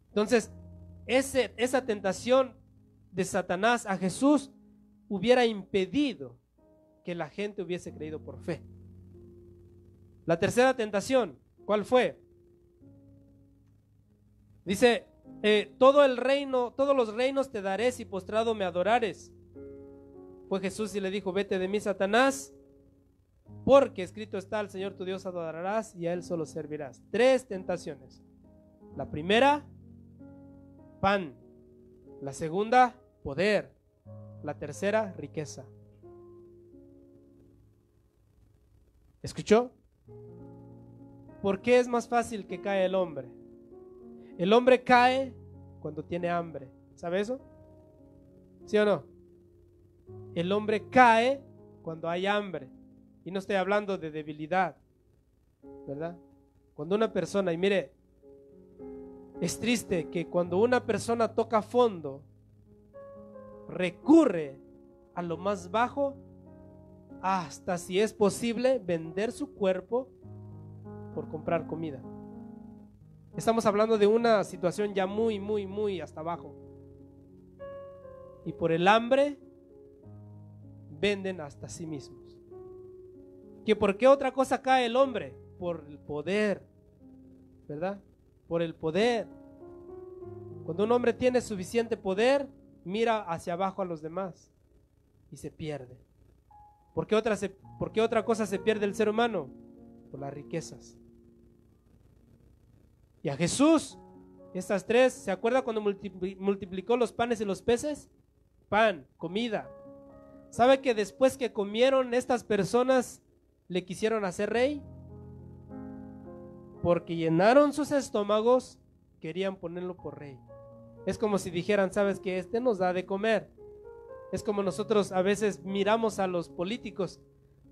Entonces, esa tentación de Satanás a Jesús hubiera impedido que la gente hubiese creído por fe. La tercera tentación, ¿cuál fue? Dice: todos los reinos te daré si postrado me adorares. Fue Jesús y le dijo: vete de mí, Satanás, porque escrito está: al Señor tu Dios adorarás y a Él solo servirás. 3 tentaciones. La primera, pan. La segunda, poder. La tercera, riqueza. ¿Escuchó? ¿Por qué es más fácil que cae el hombre? El hombre cae cuando tiene hambre. ¿Sabe eso? ¿Sí o no? El hombre cae cuando hay hambre. Y no estoy hablando de debilidad, ¿verdad? Cuando una persona, y mire, es triste que cuando una persona toca fondo, recurre a lo más bajo, hasta, si es posible, vender su cuerpo por comprar comida. Estamos hablando de una situación ya muy hasta abajo. Y por el hambre venden hasta sí mismos. ¿Que por qué otra cosa cae el hombre? Por el poder, ¿verdad? Por el poder. Cuando un hombre tiene suficiente poder, mira hacia abajo a los demás y se pierde. ¿Por qué otra cosa se pierde el ser humano? Por las riquezas. Y a Jesús, estas 3, ¿se acuerda cuando multiplicó los panes y los peces? Pan, comida. ¿Sabe que después que comieron, estas personas le quisieron hacer rey? Porque llenaron sus estómagos, querían ponerlo por rey. Es como si dijeran: ¿sabes qué? Este nos da de comer. Es como nosotros a veces miramos a los políticos.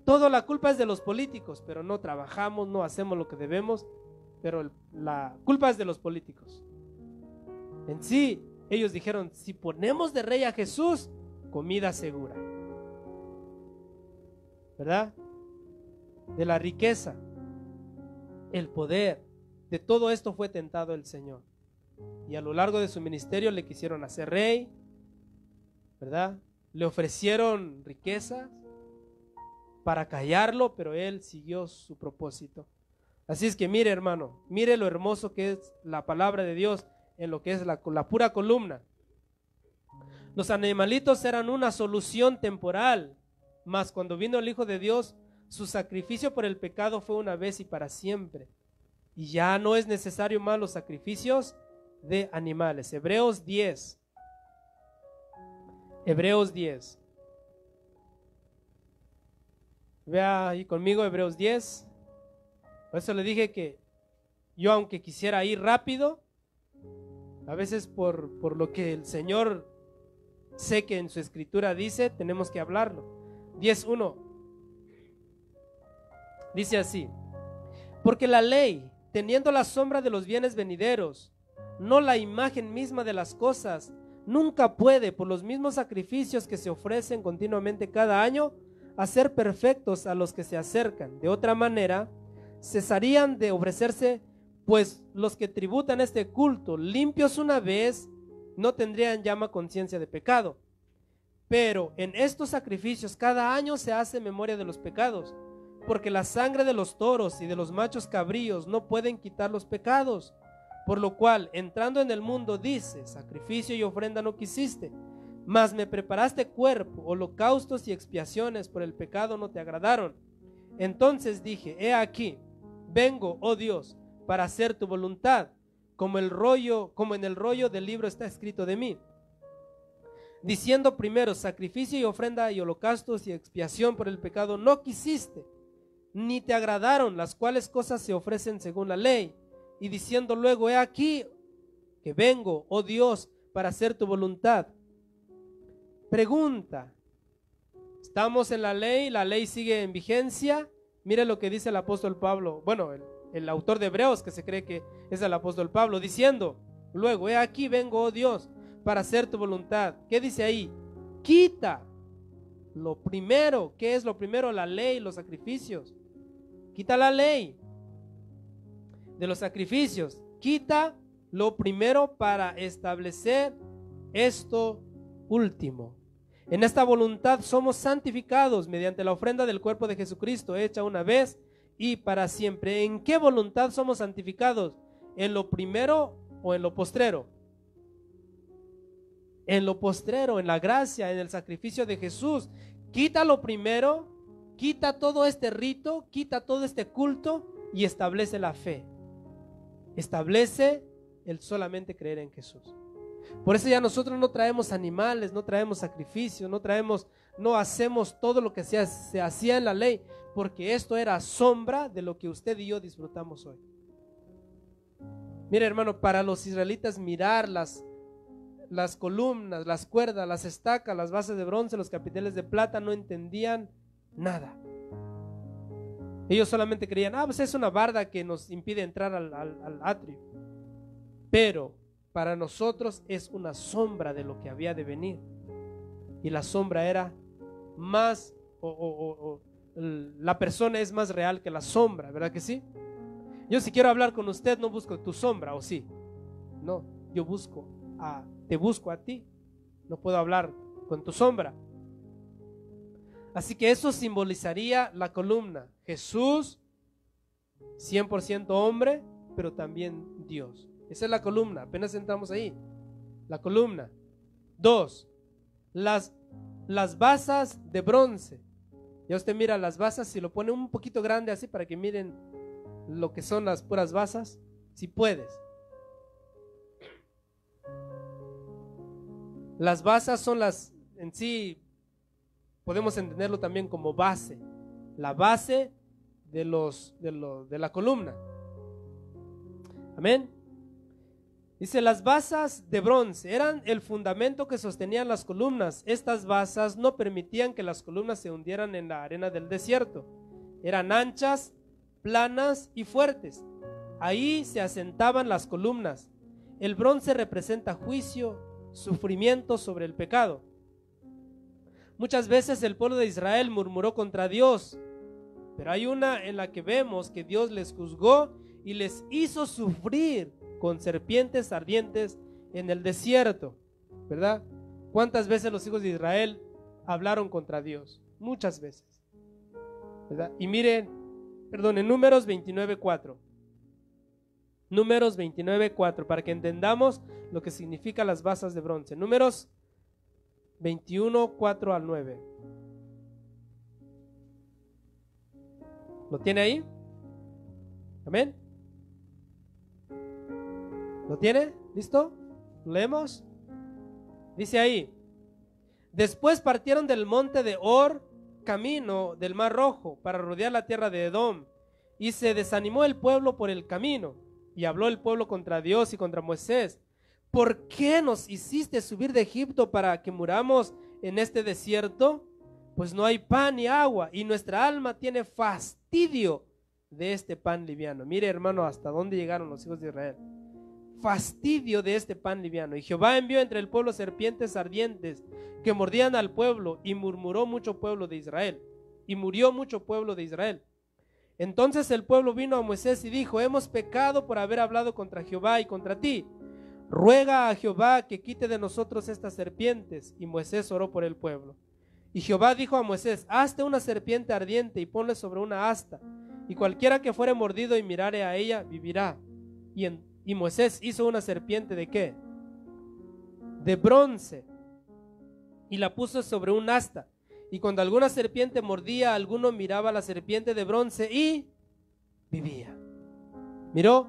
Toda la culpa es de los políticos, pero no trabajamos, no hacemos lo que debemos. pero la culpa es de los políticos. En sí, ellos dijeron, si ponemos de rey a Jesús, comida segura, ¿verdad? De la riqueza, el poder, de todo esto fue tentado el Señor. Y a lo largo de su ministerio le quisieron hacer rey, ¿verdad? Le ofrecieron riquezas para callarlo, pero él siguió su propósito. Así es que mire, hermano, mire lo hermoso que es la palabra de Dios en lo que es la pura columna. Los animalitos eran una solución temporal, mas cuando vino el Hijo de Dios, su sacrificio por el pecado fue una vez y para siempre. Y ya no es necesario más los sacrificios de animales. Hebreos 10. Hebreos 10. Vea ahí conmigo Hebreos 10. Por eso le dije que yo, aunque quisiera ir rápido, a veces por lo que el Señor sé que en su escritura dice, tenemos que hablarlo. 10:1 dice así: porque la ley, teniendo la sombra de los bienes venideros, no la imagen misma de las cosas, nunca puede, por los mismos sacrificios que se ofrecen continuamente cada año, hacer perfectos a los que se acercan. De otra manera, cesarían de ofrecerse, pues los que tributan este culto, limpios una vez, no tendrían ya conciencia de pecado. Pero en estos sacrificios cada año se hace memoria de los pecados, porque la sangre de los toros y de los machos cabríos no pueden quitar los pecados. Por lo cual, entrando en el mundo, dice: sacrificio y ofrenda no quisiste, mas me preparaste cuerpo, holocaustos y expiaciones por el pecado no te agradaron. Entonces dije: he aquí, vengo, oh Dios, para hacer tu voluntad, como en el rollo del libro está escrito de mí. Diciendo primero: sacrificio y ofrenda y holocaustos y expiación por el pecado no quisiste, ni te agradaron, las cuales cosas se ofrecen según la ley. Y diciendo luego: he aquí que vengo, oh Dios, para hacer tu voluntad. Pregunta: ¿estamos en la ley sigue en vigencia? Mire lo que dice el apóstol Pablo, bueno, el autor de Hebreos, que se cree que es el apóstol Pablo, diciendo luego: he aquí vengo, oh Dios, para hacer tu voluntad. ¿Qué dice ahí? Quita lo primero. ¿Qué es lo primero? La ley, los sacrificios. Quita la ley de los sacrificios, quita lo primero para establecer esto último. En esta voluntad somos santificados mediante la ofrenda del cuerpo de Jesucristo, hecha una vez y para siempre. ¿En qué voluntad somos santificados? ¿En lo primero o en lo postrero? En lo postrero, en la gracia, en el sacrificio de Jesús. Quita lo primero, quita todo este rito, quita todo este culto y establece la fe. Establece el solamente creer en Jesús. Por eso ya nosotros no traemos animales, no traemos sacrificios, no hacemos todo lo que se hacía en la ley, porque esto era sombra de lo que usted y yo disfrutamos hoy. Mire, hermano, para los israelitas mirar las columnas, las cuerdas, las estacas, las bases de bronce, los capiteles de plata, no entendían nada. Ellos solamente creían: pues es una barda que nos impide entrar al atrio. Pero para nosotros es una sombra de lo que había de venir. Y la sombra era más, la persona es más real que la sombra, ¿verdad que sí? Yo, si quiero hablar con usted, no busco tu sombra, ¿o sí? No, yo te busco a ti. No puedo hablar con tu sombra. Así que eso simbolizaría la columna. Jesús, 100% hombre, pero también Dios. Esa es la columna, apenas entramos ahí. La columna. 2, las basas de bronce. Ya usted mira las basas, si lo pone un poquito grande así para que miren lo que son las puras basas, si puedes. Las basas son en sí, podemos entenderlo también como base, la base de la columna. Amén. Dice: las basas de bronce eran el fundamento que sostenían las columnas. Estas basas no permitían que las columnas se hundieran en la arena del desierto. Eran anchas, planas y fuertes. Ahí se asentaban las columnas. El bronce representa juicio, sufrimiento sobre el pecado. Muchas veces el pueblo de Israel murmuró contra Dios, pero hay una en la que vemos que Dios les juzgó y les hizo sufrir con serpientes ardientes en el desierto, ¿verdad? ¿Cuántas veces los hijos de Israel hablaron contra Dios? Muchas veces, ¿verdad? Y miren, en Números 29:4. Números 29:4, para que entendamos lo que significa las basas de bronce. Números 21:4 al 9. ¿Lo tiene ahí? ¿Amén? ¿Lo tiene? ¿Listo? ¿Lo leemos? Dice ahí: después partieron del monte de Hor, camino del Mar Rojo, para rodear la tierra de Edom, y se desanimó el pueblo por el camino, y habló el pueblo contra Dios y contra Moisés: ¿por qué nos hiciste subir de Egipto para que muramos en este desierto? Pues no hay pan ni agua, y nuestra alma tiene fastidio de este pan liviano. Mire, hermano, hasta dónde llegaron los hijos de Israel. Fastidio de este pan liviano. Y Jehová envió entre el pueblo serpientes ardientes que mordían al pueblo, y murmuró mucho pueblo de Israel, y murió mucho pueblo de Israel. Entonces el pueblo vino a Moisés y dijo: hemos pecado por haber hablado contra Jehová y contra ti. Ruega a Jehová que quite de nosotros estas serpientes. Y Moisés oró por el pueblo. Y Jehová dijo a Moisés: hazte una serpiente ardiente y ponle sobre una asta, y cualquiera que fuere mordido y mirare a ella vivirá. Y Moisés hizo una serpiente ¿de qué? De bronce, y la puso sobre un asta. Y cuando alguna serpiente mordía a alguno, miraba a la serpiente de bronce y vivía. ¿Miró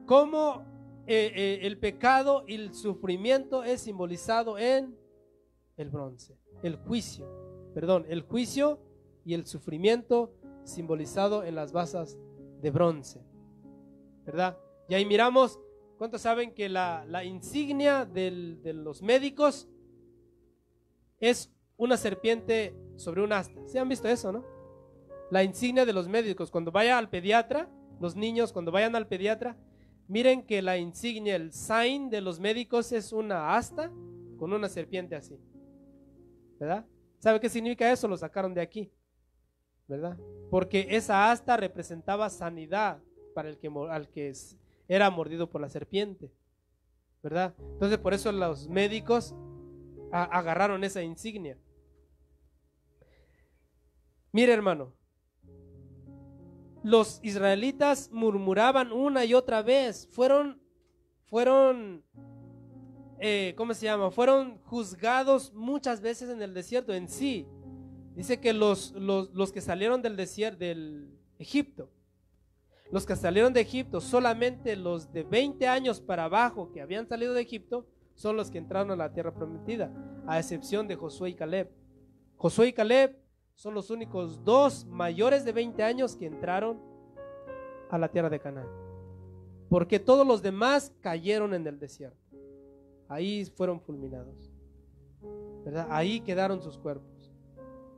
cómo el pecado y el sufrimiento es simbolizado en el bronce? El juicio y el sufrimiento simbolizado en las basas de bronce, ¿verdad? Y ahí miramos, ¿cuántos saben que la insignia de los médicos es una serpiente sobre un asta? ¿Sí han visto eso, no? La insignia de los médicos, cuando vaya al pediatra, los niños cuando vayan al pediatra, miren que la insignia, el sign de los médicos es una asta con una serpiente así, ¿verdad? ¿Sabe qué significa eso? Lo sacaron de aquí, ¿verdad? Porque esa asta representaba sanidad para al que era mordido por la serpiente, ¿verdad? Entonces por eso los médicos agarraron esa insignia. Mire, hermano, los israelitas murmuraban una y otra vez. Fueron ¿cómo se llama? Fueron juzgados muchas veces en el desierto en sí. Dice que los que salieron del desierto, del Egipto, los que salieron de Egipto, solamente los de 20 años para abajo que habían salido de Egipto son los que entraron a la tierra prometida, a excepción de Josué y Caleb. Josué y Caleb son los únicos dos mayores de 20 años que entraron a la tierra de Canaán, porque todos los demás cayeron en el desierto. Ahí fueron fulminados, ¿verdad? Ahí quedaron sus cuerpos.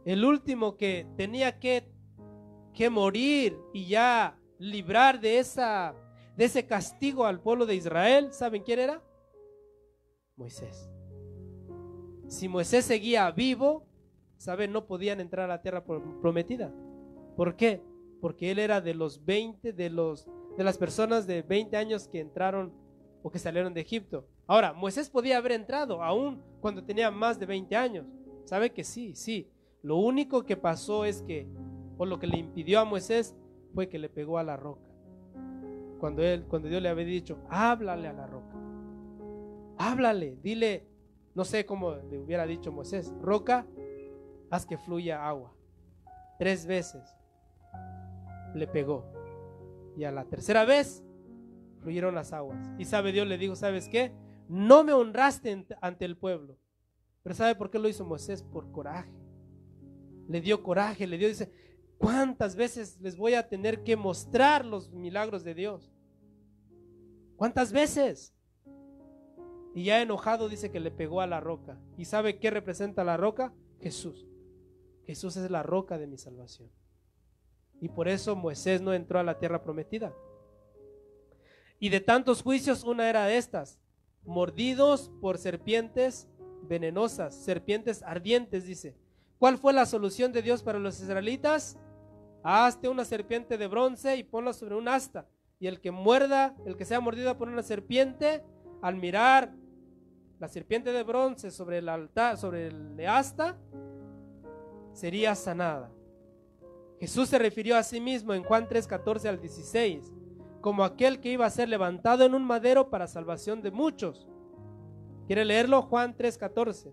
El último que tenía que morir y ya librar de ese castigo al pueblo de Israel, ¿saben quién era? Moisés. Si Moisés seguía vivo, ¿saben? No podían entrar a la tierra prometida. ¿Por qué? Porque él era de los 20, de las personas de 20 años que entraron o que salieron de Egipto. Ahora, Moisés podía haber entrado aún cuando tenía más de 20 años. ¿Sabe que sí? Lo único que pasó es que, o lo que le impidió a Moisés, fue que le pegó a la roca. Cuando Dios le había dicho: háblale a la roca. Háblale, dile, no sé cómo le hubiera dicho Moisés: roca, haz que fluya agua. 3 veces le pegó, y a la tercera vez fluyeron las aguas. Y Dios le dijo: ¿sabes qué? No me honraste ante el pueblo. Pero ¿sabe por qué lo hizo Moisés? Por coraje. Le dio coraje, dice: ¿cuántas veces les voy a tener que mostrar los milagros de Dios? ¿Cuántas veces? Y ya enojado dice que le pegó a la roca. ¿Y sabe qué representa la roca? Jesús. Jesús es la roca de mi salvación. Y por eso Moisés no entró a la tierra prometida. Y de tantos juicios, una era de estas: mordidos por serpientes venenosas, serpientes ardientes, dice. ¿Cuál fue la solución de Dios para los israelitas? Hazte una serpiente de bronce y ponla sobre un asta. Y el que muerda, el que sea mordido por una serpiente, al mirar la serpiente de bronce sobre el altar, sobre el asta, sería sanada. Jesús se refirió a sí mismo en Juan 3:14 al 16 como aquel que iba a ser levantado en un madero para salvación de muchos. ¿Quiere leerlo? Juan 3:14.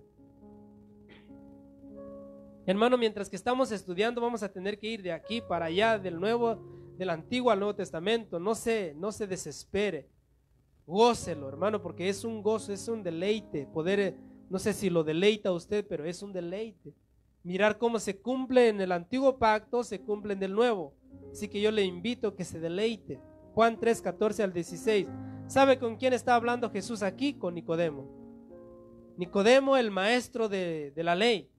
Hermano, mientras que estamos estudiando, vamos a tener que ir de aquí para allá, del Antiguo al Nuevo Testamento. No se desespere. Gócelo, hermano, porque es un gozo, es un deleite poder, no sé si lo deleita a usted, pero es un deleite mirar cómo se cumple en el antiguo pacto, se cumple en el nuevo. Así que yo le invito a que se deleite. Juan 3:14 al 16. ¿Sabe con quién está hablando Jesús aquí? Con Nicodemo. Nicodemo, el maestro de la ley.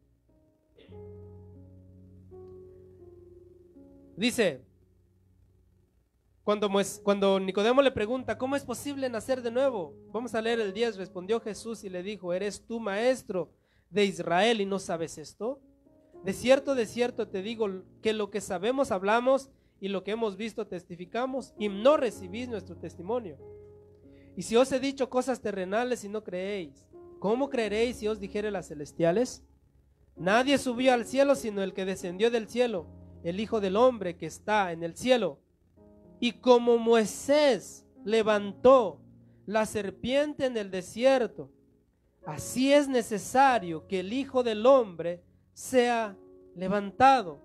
Dice, cuando Nicodemo le pregunta, ¿cómo es posible nacer de nuevo? Vamos a leer el 10. Respondió Jesús y le dijo, ¿eres tú maestro de Israel y no sabes esto? De cierto te digo que lo que sabemos hablamos y lo que hemos visto testificamos y no recibís nuestro testimonio. Y si os he dicho cosas terrenales y no creéis, ¿cómo creeréis si os dijere las celestiales? Nadie subió al cielo sino el que descendió del cielo, el Hijo del Hombre que está en el cielo. Y como Moisés levantó la serpiente en el desierto, así es necesario que el Hijo del Hombre sea levantado,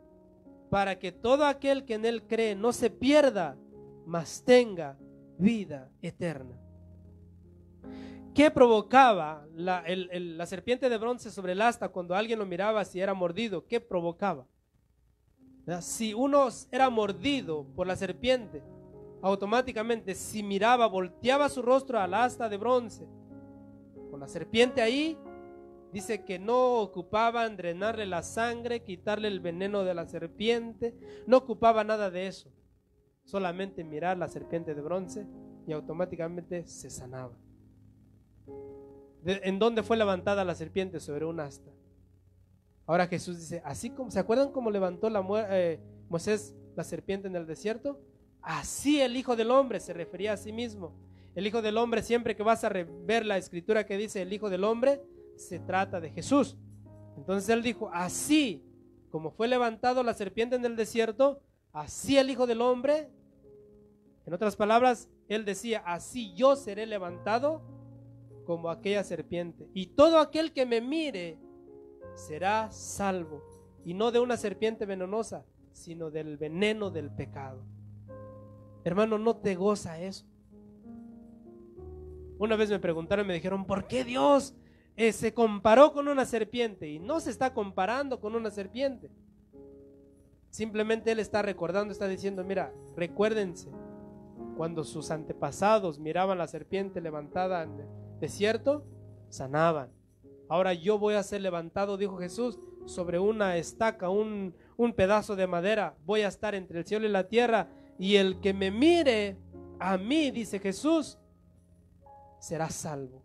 para que todo aquel que en él cree no se pierda, mas tenga vida eterna. ¿Qué provocaba la serpiente de bronce sobre el asta cuando alguien lo miraba si era mordido? ¿Qué provocaba? Si uno era mordido por la serpiente, automáticamente si miraba, volteaba su rostro al asta de bronce, con la serpiente ahí, dice que no ocupaban drenarle la sangre, quitarle el veneno de la serpiente, no ocupaba nada de eso, solamente mirar la serpiente de bronce y automáticamente se sanaba. ¿En dónde fue levantada la serpiente? Sobre un asta. Ahora Jesús dice, así como, ¿se acuerdan cómo levantó Moisés la serpiente en el desierto? Así el Hijo del Hombre, se refería a sí mismo. El Hijo del Hombre, siempre que vas a ver la escritura que dice el Hijo del Hombre, se trata de Jesús. Entonces él dijo, así como fue levantado la serpiente en el desierto, así el Hijo del Hombre, en otras palabras, él decía, así yo seré levantado como aquella serpiente. Y todo aquel que me mire será salvo, y no de una serpiente venenosa, sino del veneno del pecado. Hermano, ¿no te goza eso? Una vez me preguntaron, me dijeron, ¿por qué Dios se comparó con una serpiente? Y no se está comparando con una serpiente. Simplemente Él está recordando, está diciendo, mira, recuérdense cuando sus antepasados miraban la serpiente levantada en el desierto, sanaban. Ahora yo voy a ser levantado, dijo Jesús, sobre una estaca, un pedazo de madera. Voy a estar entre el cielo y la tierra, y el que me mire a mí, dice Jesús, será salvo.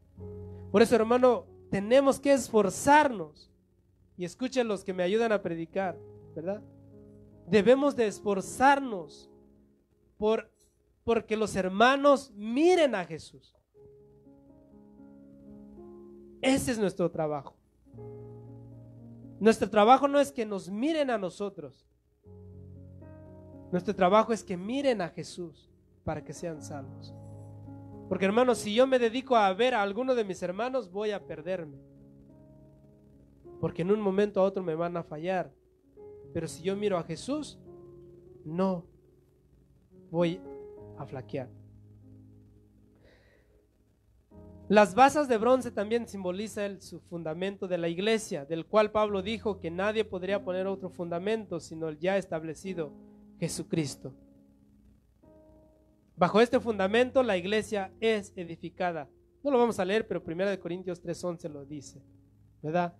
Por eso, hermano, tenemos que esforzarnos. Y escuchen los que me ayudan a predicar, ¿verdad? Debemos de esforzarnos porque los hermanos miren a Jesús. Ese es nuestro trabajo. Nuestro trabajo no es que nos miren a nosotros. Nuestro trabajo es que miren a Jesús para que sean salvos. Porque, hermanos, si yo me dedico a ver a alguno de mis hermanos, voy a perderme. Porque en un momento a otro me van a fallar. Pero si yo miro a Jesús, no voy a flaquear. Las basas de bronce también simbolizan su fundamento de la iglesia, del cual Pablo dijo que nadie podría poner otro fundamento sino el ya establecido, Jesucristo. Bajo este fundamento la iglesia es edificada. No lo vamos a leer, pero 1 Corintios 3:11 lo dice, ¿verdad?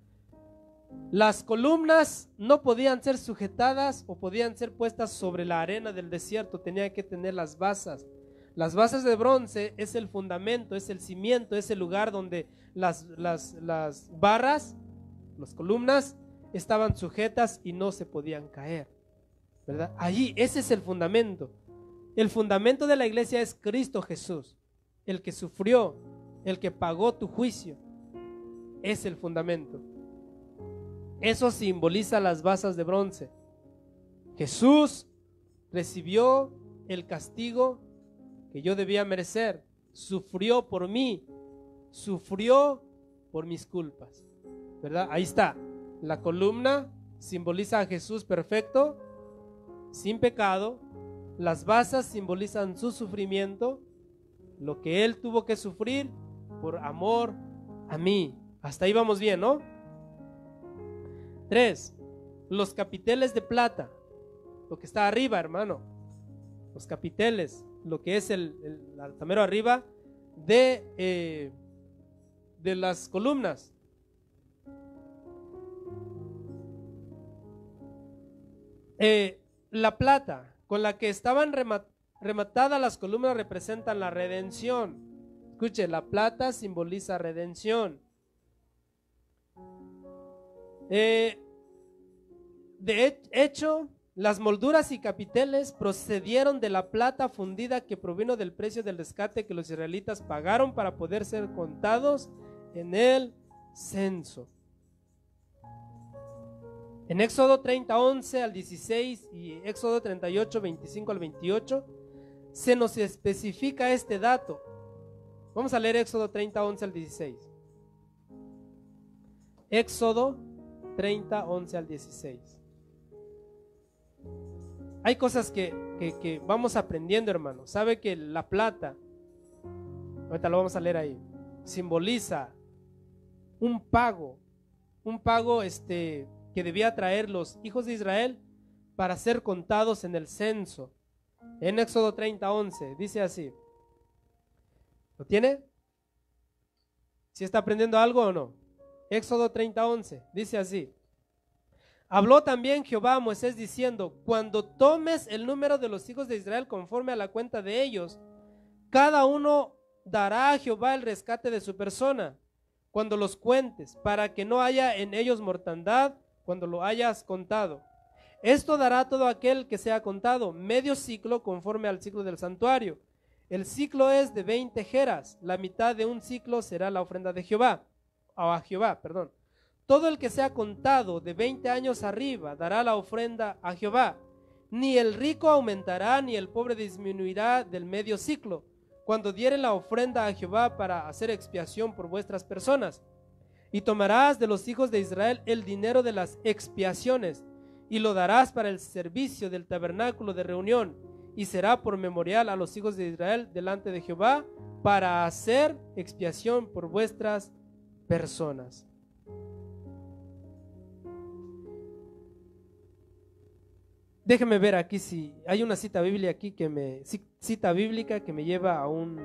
Las columnas no podían ser sujetadas o podían ser puestas sobre la arena del desierto, tenían que tener las basas. Las bases de bronce es el fundamento, es el cimiento, es el lugar donde las barras, las columnas estaban sujetas y no se podían caer, ¿verdad? Allí, ese es el fundamento. El fundamento de la iglesia es Cristo Jesús, el que sufrió, el que pagó tu juicio. Es el fundamento. Eso simboliza las bases de bronce. Jesús recibió el castigo que yo debía merecer, sufrió por mí, sufrió por mis culpas, ¿verdad? Ahí está, la columna simboliza a Jesús perfecto, sin pecado, las bases simbolizan su sufrimiento, lo que Él tuvo que sufrir por amor a mí. Hasta ahí vamos bien, ¿no? 3, los capiteles de plata, lo que está arriba, hermano, los capiteles, lo que es el altamero arriba de las columnas. La plata con la que estaban rematadas las columnas representan la redención. Escuche, la plata simboliza redención. De hecho, las molduras y capiteles procedieron de la plata fundida que provino del precio del rescate que los israelitas pagaron para poder ser contados en el censo. En Éxodo 30, 11 al 16 y Éxodo 38, 25 al 28 se nos especifica este dato. Vamos a leer Éxodo 30, 11 al 16. Éxodo 30, 11 al 16. Hay cosas que vamos aprendiendo, hermano. Sabe que la plata, ahorita lo vamos a leer ahí, simboliza un pago que debía traer los hijos de Israel para ser contados en el censo. En Éxodo 30, 11, dice así. ¿Lo tiene? ¿Sí está aprendiendo algo o no? Éxodo 30, 11, dice así. Habló también Jehová a Moisés diciendo: cuando tomes el número de los hijos de Israel conforme a la cuenta de ellos, cada uno dará a Jehová el rescate de su persona, cuando los cuentes, para que no haya en ellos mortandad cuando lo hayas contado. Esto dará todo aquel que sea contado, medio ciclo conforme al ciclo del santuario. El ciclo es de 20 geras, la mitad de un ciclo será la ofrenda de Jehová, a Jehová, perdón. Todo el que sea contado de 20 años arriba dará la ofrenda a Jehová. Ni el rico aumentará, ni el pobre disminuirá del medio ciclo, cuando dieren la ofrenda a Jehová para hacer expiación por vuestras personas. Y tomarás de los hijos de Israel el dinero de las expiaciones, y lo darás para el servicio del tabernáculo de reunión, y será por memorial a los hijos de Israel delante de Jehová, para hacer expiación por vuestras personas. Déjeme ver aquí si hay una cita bíblica aquí cita bíblica que me lleva a un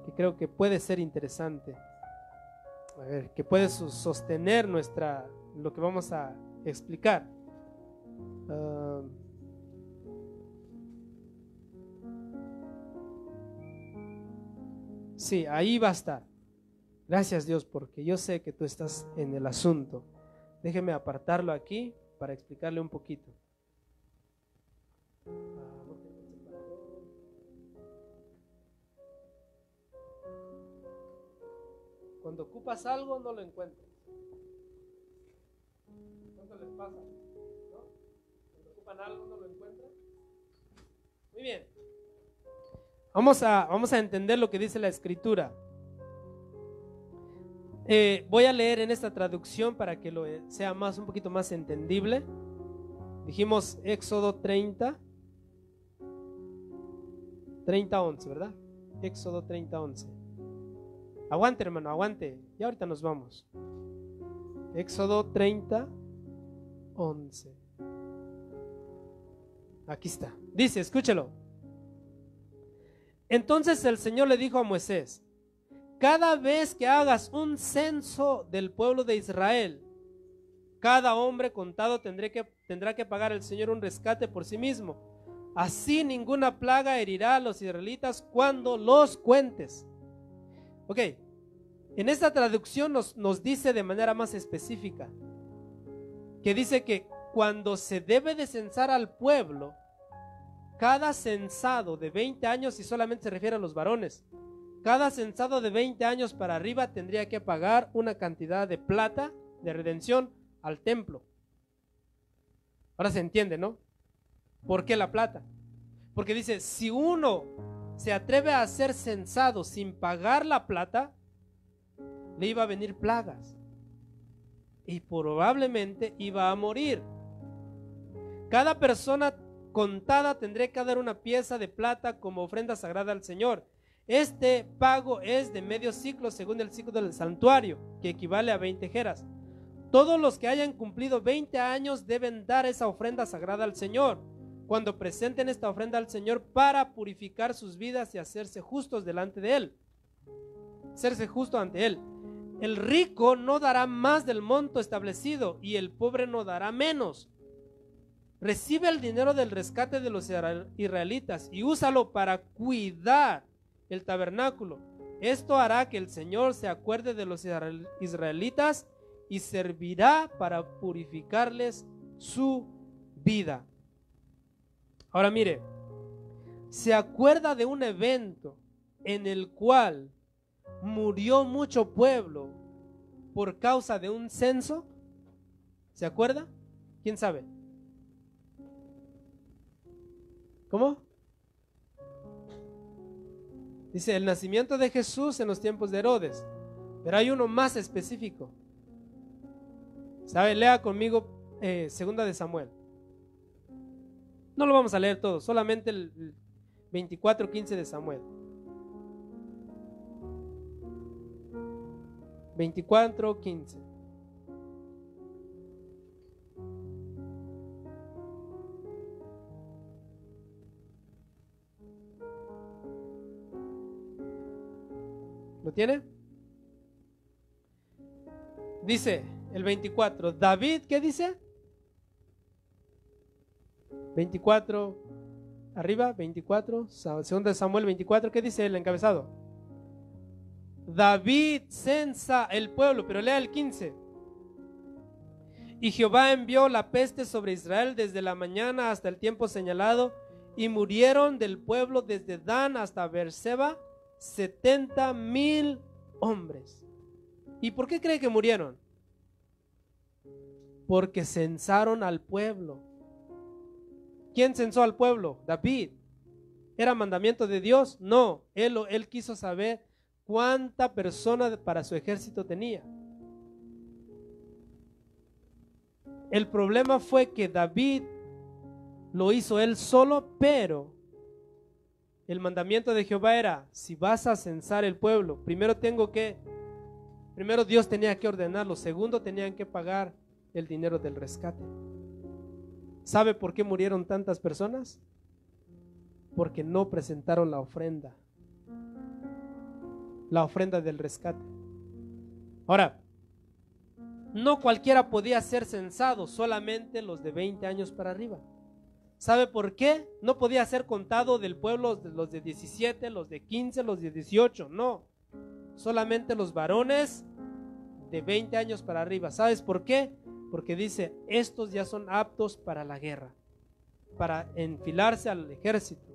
que creo que puede ser interesante. A ver, que puede sostener lo que vamos a explicar. Sí, ahí va a estar. Gracias, Dios, porque yo sé que tú estás en el asunto. Déjeme apartarlo aquí para explicarle un poquito. Cuando ocupas algo no lo encuentras. ¿Cuánto les pasa? ¿No? Cuando ocupan algo no lo encuentran. Muy bien. Vamos a entender lo que dice la Escritura. Voy a leer en esta traducción para que sea un poquito más entendible. Dijimos Éxodo 30, 11, ¿verdad? Éxodo 30, 11. Aguante, hermano, aguante. Y ahorita nos vamos. Éxodo 30, 11. Aquí está. Dice, escúchelo. Entonces el Señor le dijo a Moisés: cada vez que hagas un censo del pueblo de Israel, cada hombre contado tendrá que pagar al Señor un rescate por sí mismo. Así ninguna plaga herirá a los israelitas cuando los cuentes. Ok, en esta traducción nos dice de manera más específica, que dice que cuando se debe de censar al pueblo, cada censado de 20 años, y solamente se refiere a los varones, cada censado de 20 años para arriba tendría que pagar una cantidad de plata de redención al templo. Ahora se entiende, ¿no? ¿Por qué la plata? Porque dice, si uno se atreve a ser censado sin pagar la plata, le iba a venir plagas y probablemente iba a morir. Cada persona contada tendría que dar una pieza de plata como ofrenda sagrada al Señor. Este pago es de medio ciclo según el ciclo del santuario, que equivale a 20 jeras. Todos los que hayan cumplido 20 años deben dar esa ofrenda sagrada al Señor, cuando presenten esta ofrenda al Señor para purificar sus vidas y hacerse justos delante de Él. Hacerse justo ante Él. El rico no dará más del monto establecido y el pobre no dará menos. Recibe el dinero del rescate de los israelitas y úsalo para cuidar el tabernáculo. Esto hará que el Señor se acuerde de los israelitas y servirá para purificarles su vida. Ahora mire, ¿se acuerda de un evento en el cual murió mucho pueblo por causa de un censo? ¿Se acuerda? ¿Quién sabe? ¿Cómo? Dice el nacimiento de Jesús en los tiempos de Herodes, pero hay uno más específico. ¿Sabe? Lea conmigo segunda de Samuel. No lo vamos a leer todo, solamente el 24:15 de Samuel. 24:15. ¿Lo tiene? Dice el 24, David, ¿qué dice? 24, arriba, 24, segunda de Samuel 24, ¿qué dice el encabezado? David censa el pueblo, pero lea el 15. Y Jehová envió la peste sobre Israel desde la mañana hasta el tiempo señalado, y murieron del pueblo desde Dan hasta Beerseba 70,000 hombres. ¿Y por qué cree que murieron? Porque censaron al pueblo. ¿Quién censó al pueblo? David. ¿Era mandamiento de Dios? No, él quiso saber cuánta persona para su ejército tenía. El problema fue que David lo hizo él solo, pero el mandamiento de Jehová era, si vas a censar el pueblo, primero Dios tenía que ordenarlo, segundo tenían que pagar el dinero del rescate. ¿Sabe por qué murieron tantas personas? Porque no presentaron la ofrenda del rescate. Ahora, no cualquiera podía ser censado, solamente los de 20 años para arriba. ¿Sabe por qué? No podía ser contado del pueblo los de 17, los de 15, los de 18, no. Solamente los varones de 20 años para arriba. ¿Sabes por qué? Porque dice, estos ya son aptos para la guerra, para enfilarse al ejército.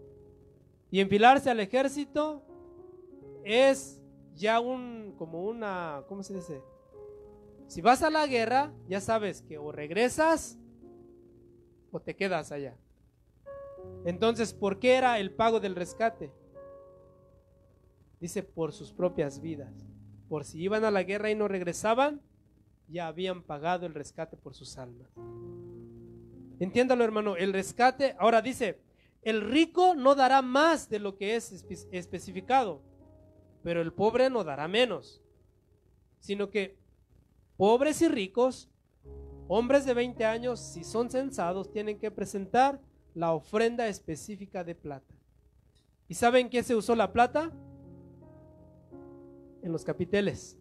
Y enfilarse al ejército es ya ¿cómo se dice? Si vas a la guerra, ya sabes que o regresas o te quedas allá. Entonces, ¿por qué era el pago del rescate? Dice, por sus propias vidas. Por si iban a la guerra y no regresaban, ya habían pagado el rescate por sus almas. Entiéndalo, hermano, el rescate, ahora dice, el rico no dará más de lo que es especificado, pero el pobre no dará menos, sino que pobres y ricos, hombres de 20 años, si son censados, tienen que presentar la ofrenda específica de plata. ¿Y saben qué se usó la plata? En los capiteles,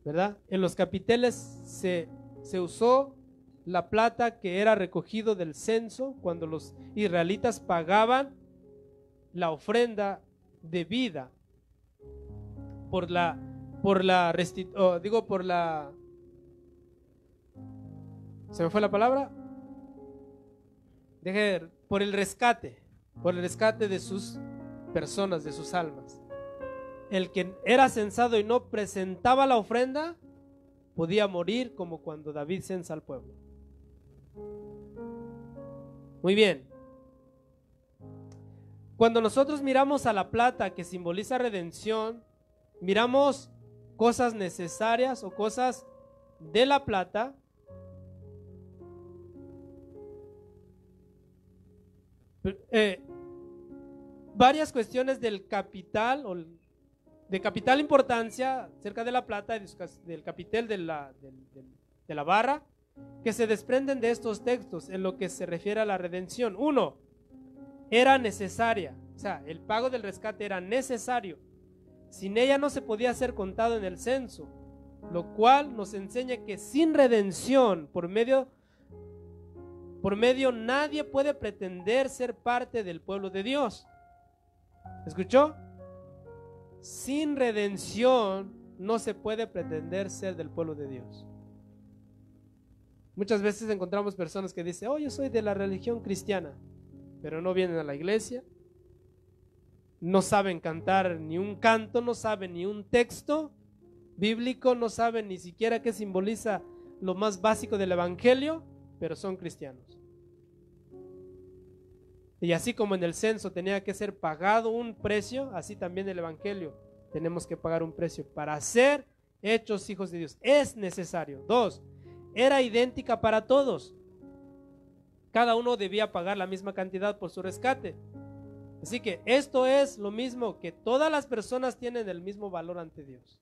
¿verdad? En los capiteles se usó la plata que era recogido del censo cuando los israelitas pagaban la ofrenda debida por la ¿se me fue la palabra? Por el rescate de sus personas, de sus almas. El que era censado y no presentaba la ofrenda podía morir, como cuando David censa al pueblo. Muy bien. Cuando nosotros miramos a la plata, que simboliza redención, miramos cosas necesarias o cosas de la plata. Varias cuestiones del capital o de capital importancia acerca de la plata, del capitel de la barra, que se desprenden de estos textos en lo que se refiere a la redención. Uno, era necesaria, o sea, el pago del rescate era necesario. Sin ella no se podía ser contado en el censo, lo cual nos enseña que sin redención, por medio nadie puede pretender ser parte del pueblo de Dios. ¿Escuchó? Sin redención no se puede pretender ser del pueblo de Dios. Muchas veces encontramos personas que dicen: oh, yo soy de la religión cristiana, pero no vienen a la iglesia, no saben cantar ni un canto, no saben ni un texto bíblico, no saben ni siquiera qué simboliza lo más básico del evangelio, pero son cristianos. Y así como en el censo tenía que ser pagado un precio, así también en el evangelio tenemos que pagar un precio para ser hechos hijos de Dios. Es necesario. Dos, era idéntica para todos. Cada uno debía pagar la misma cantidad por su rescate. Así que esto es lo mismo, que todas las personas tienen el mismo valor ante Dios.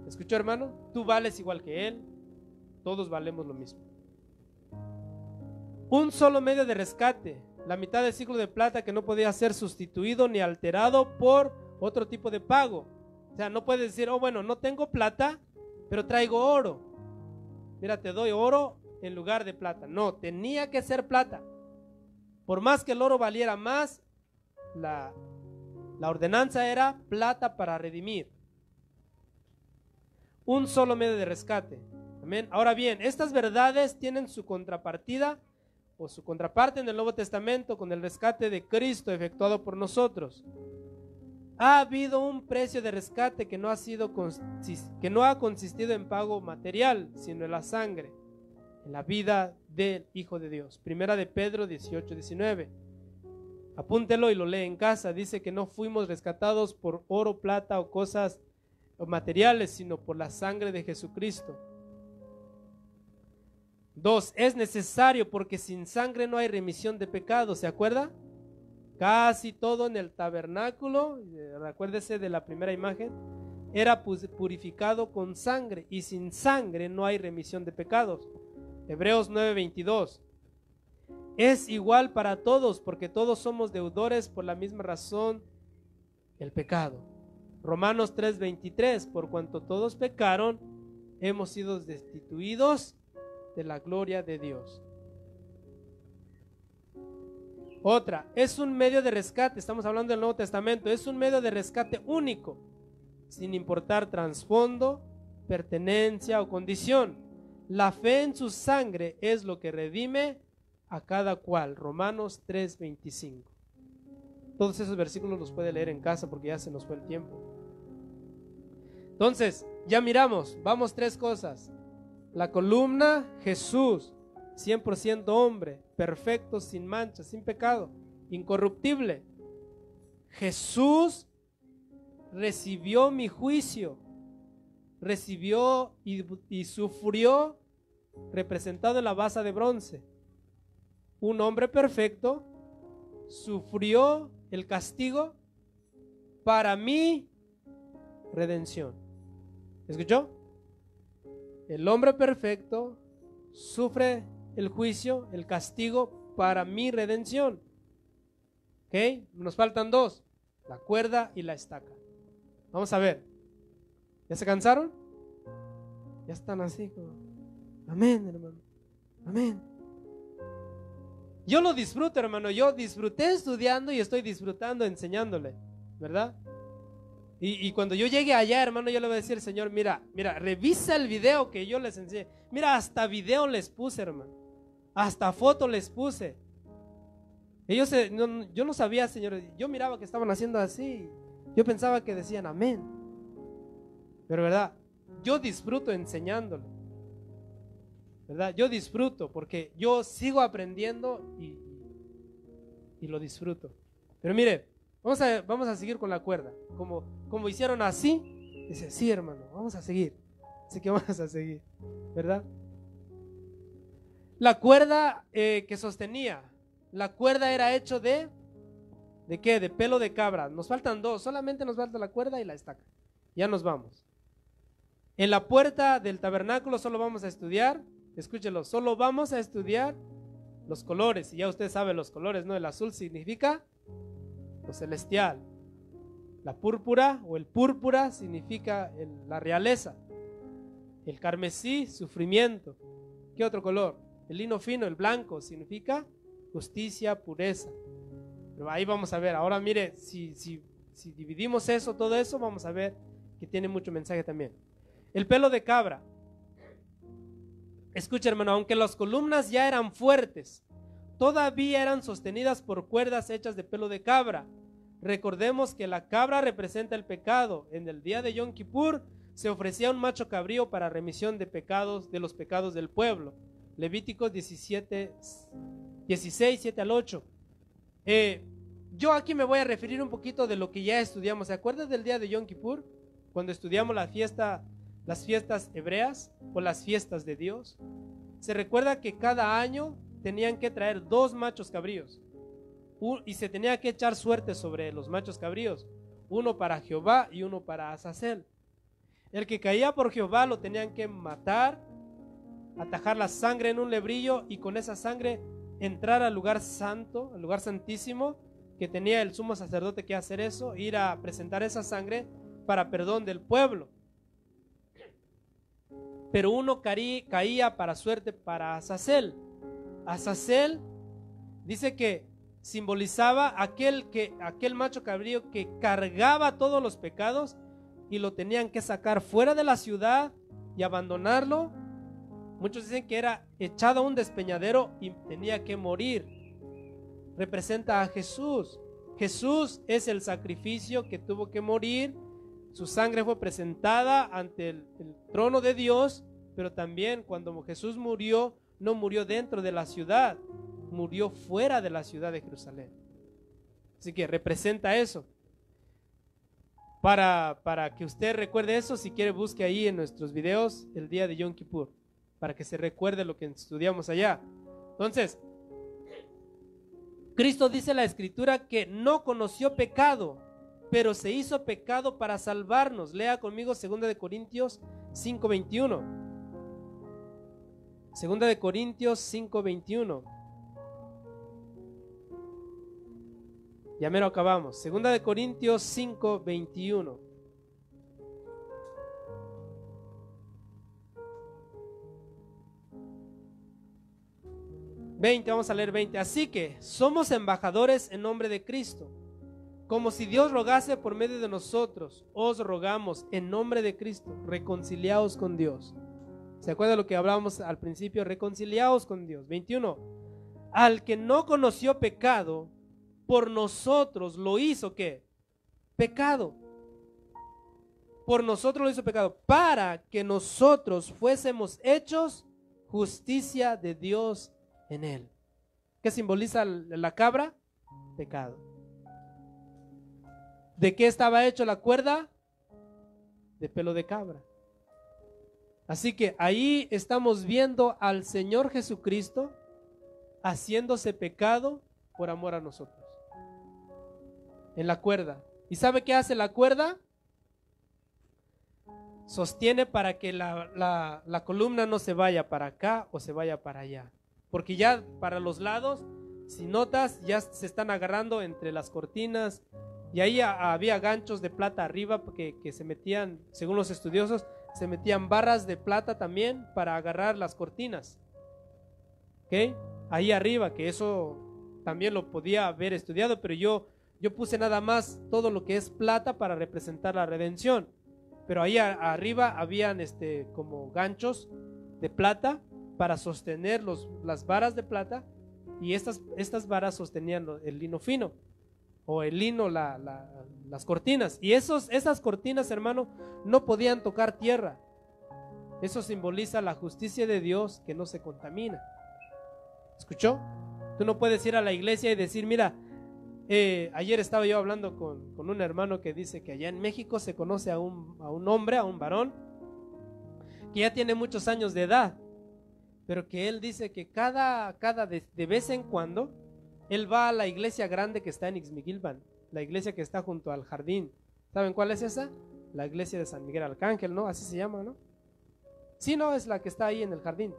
¿Escuchó, hermano? Tú vales igual que él, todos valemos lo mismo. Un solo medio de rescate, la mitad del ciclo de plata, que no podía ser sustituido ni alterado por otro tipo de pago. O sea, no puedes decir: oh, bueno, no tengo plata, pero traigo oro. Mira, te doy oro en lugar de plata. No, tenía que ser plata. Por más que el oro valiera más, la ordenanza era plata para redimir. Un solo medio de rescate. Amén. Ahora bien, estas verdades tienen su contrapartida o su contraparte en el Nuevo Testamento con el rescate de Cristo efectuado por nosotros. Ha habido un precio de rescate que no ha consistido en pago material, sino en la sangre, en la vida del Hijo de Dios. Primera de Pedro 18:19. Apúntelo y lo lee en casa. Dice que no fuimos rescatados por oro, plata o cosas materiales, sino por la sangre de Jesucristo. 2. Es necesario porque sin sangre no hay remisión de pecados. ¿Se acuerda? Casi todo en el tabernáculo, recuérdese de la primera imagen, era purificado con sangre, y sin sangre no hay remisión de pecados. Hebreos 9:22. Es igual para todos, porque todos somos deudores por la misma razón, el pecado. Romanos 3:23. Por cuanto todos pecaron, hemos sido destituidos de la gloria de Dios. Otra, es un medio de rescate, estamos hablando del Nuevo Testamento, es un medio de rescate único, sin importar trasfondo, pertenencia o condición. La fe en su sangre es lo que redime a cada cual. Romanos 3:25. Todos esos versículos los puede leer en casa porque ya se nos fue el tiempo. Entonces, ya miramos, vamos, tres cosas. La columna, Jesús, 100% hombre, perfecto, sin mancha, sin pecado, incorruptible. Jesús recibió mi juicio, recibió y sufrió, representado en la basa de bronce. Un hombre perfecto sufrió el castigo para mi redención. ¿Escuchó? El hombre perfecto sufre el juicio, el castigo para mi redención. ¿Ok? Nos faltan dos: la cuerda y la estaca. Vamos a ver. ¿Ya se cansaron? Ya están así como, amén, hermano. Amén. Yo lo disfruto, hermano. Yo disfruté estudiando y estoy disfrutando enseñándole, ¿verdad? Y cuando yo llegue allá, hermano, yo le voy a decir, Señor, mira, revisa el video que yo les enseñé. Mira, hasta video les puse, hermano. Hasta foto les puse. Ellos, yo no sabía, Señor. Yo miraba que estaban haciendo así. Yo pensaba que decían amén. Pero, ¿verdad? Yo disfruto enseñándole, ¿verdad? Yo disfruto porque yo sigo aprendiendo y lo disfruto. Pero mire, vamos a seguir con la cuerda. Como hicieron así, dice, sí, hermano, vamos a seguir. Así que vamos a seguir, ¿verdad? La cuerda que sostenía, la cuerda era hecho ¿de qué? De pelo de cabra. Nos faltan dos, solamente nos falta la cuerda y la estaca. Ya nos vamos. En la puerta del tabernáculo solo vamos a estudiar, escúchelo, solo vamos a estudiar los colores. Y ya usted sabe los colores, ¿no? El azul significa lo celestial. La púrpura o el púrpura significa la realeza. El carmesí, sufrimiento. ¿Qué otro color? El lino fino, el blanco, significa justicia, pureza. Pero ahí vamos a ver. Ahora mire, si dividimos eso, todo eso, vamos a ver que tiene mucho mensaje también. El pelo de cabra. Escucha, hermano, aunque las columnas ya eran fuertes, todavía eran sostenidas por cuerdas hechas de pelo de cabra. Recordemos que la cabra representa el pecado. En el día de Yom Kippur se ofrecía un macho cabrío para remisión de pecados, de los pecados del pueblo. Levíticos 16, 7 al 8. Yo aquí me voy a referir un poquito de lo que ya estudiamos. ¿Se acuerdan del día de Yom Kippur? Cuando estudiamos las fiestas hebreas o las fiestas de Dios. Se recuerda que cada año tenían que traer 2 machos cabríos y se tenía que echar suerte sobre los machos cabríos, uno para Jehová y uno para Azazel. El que caía por Jehová lo tenían que matar, atajar la sangre en un lebrillo y con esa sangre entrar al lugar santo, al lugar santísimo, que tenía el sumo sacerdote que hacer eso, ir a presentar esa sangre para perdón del pueblo. Pero uno caía para suerte para Azazel. Azazel dice que simbolizaba aquel macho cabrío que cargaba todos los pecados y lo tenían que sacar fuera de la ciudad y abandonarlo. Muchos dicen que era echado a un despeñadero y tenía que morir. Representa a Jesús. Jesús es el sacrificio que tuvo que morir. Su sangre fue presentada ante el trono de Dios, pero también cuando Jesús murió, no murió dentro de la ciudad, murió fuera de la ciudad de Jerusalén. Así que representa eso. Para que usted recuerde eso, si quiere busque ahí en nuestros videos el día de Yom Kippur, para que se recuerde lo que estudiamos allá. Entonces, Cristo dice en la Escritura que no conoció pecado, pero se hizo pecado para salvarnos. Lea conmigo 2 de Corintios 5:21. 2 de Corintios 5:21. Ya mero acabamos. 2 de Corintios 5:21. Vamos a leer 20. Así que somos embajadores en nombre de Cristo, como si Dios rogase por medio de nosotros. Os rogamos en nombre de Cristo, reconciliaos con Dios. ¿Se acuerda de lo que hablábamos al principio? Reconciliaos con Dios. 21. Al que no conoció pecado, por nosotros lo hizo ¿qué? Pecado. Por nosotros lo hizo pecado, para que nosotros fuésemos hechos justicia de Dios en él. ¿Qué simboliza la cabra? Pecado. ¿De qué estaba hecho la cuerda? De pelo de cabra. Así que ahí estamos viendo al Señor Jesucristo haciéndose pecado por amor a nosotros. En la cuerda. ¿Y sabe qué hace la cuerda? Sostiene para que la columna no se vaya para acá o se vaya para allá. Porque ya para los lados, si notas, ya se están agarrando entre las cortinas. Y ahí había ganchos de plata arriba que se metían, según los estudiosos, se metían barras de plata también para agarrar las cortinas. Ahí arriba, que eso también lo podía haber estudiado, pero yo puse nada más todo lo que es plata para representar la redención. Pero ahí arriba habían como ganchos de plata para sostener las varas de plata, y estas varas sostenían el lino fino, o el lino, las cortinas. Y esas cortinas, hermano, no podían tocar tierra. Eso simboliza la justicia de Dios que no se contamina. ¿Escuchó? Tú no puedes ir a la iglesia y decir, mira, ayer estaba yo hablando con un hermano que dice que allá en México se conoce a un hombre, a un varón, que ya tiene muchos años de edad, pero que él dice que de vez en cuando, él va a la iglesia grande que está en Ixmiquilpan, la iglesia que está junto al jardín. ¿Saben cuál es esa? La iglesia de San Miguel Arcángel, ¿no? Así se llama, ¿no? Sí, no, es la que está ahí en el jardín.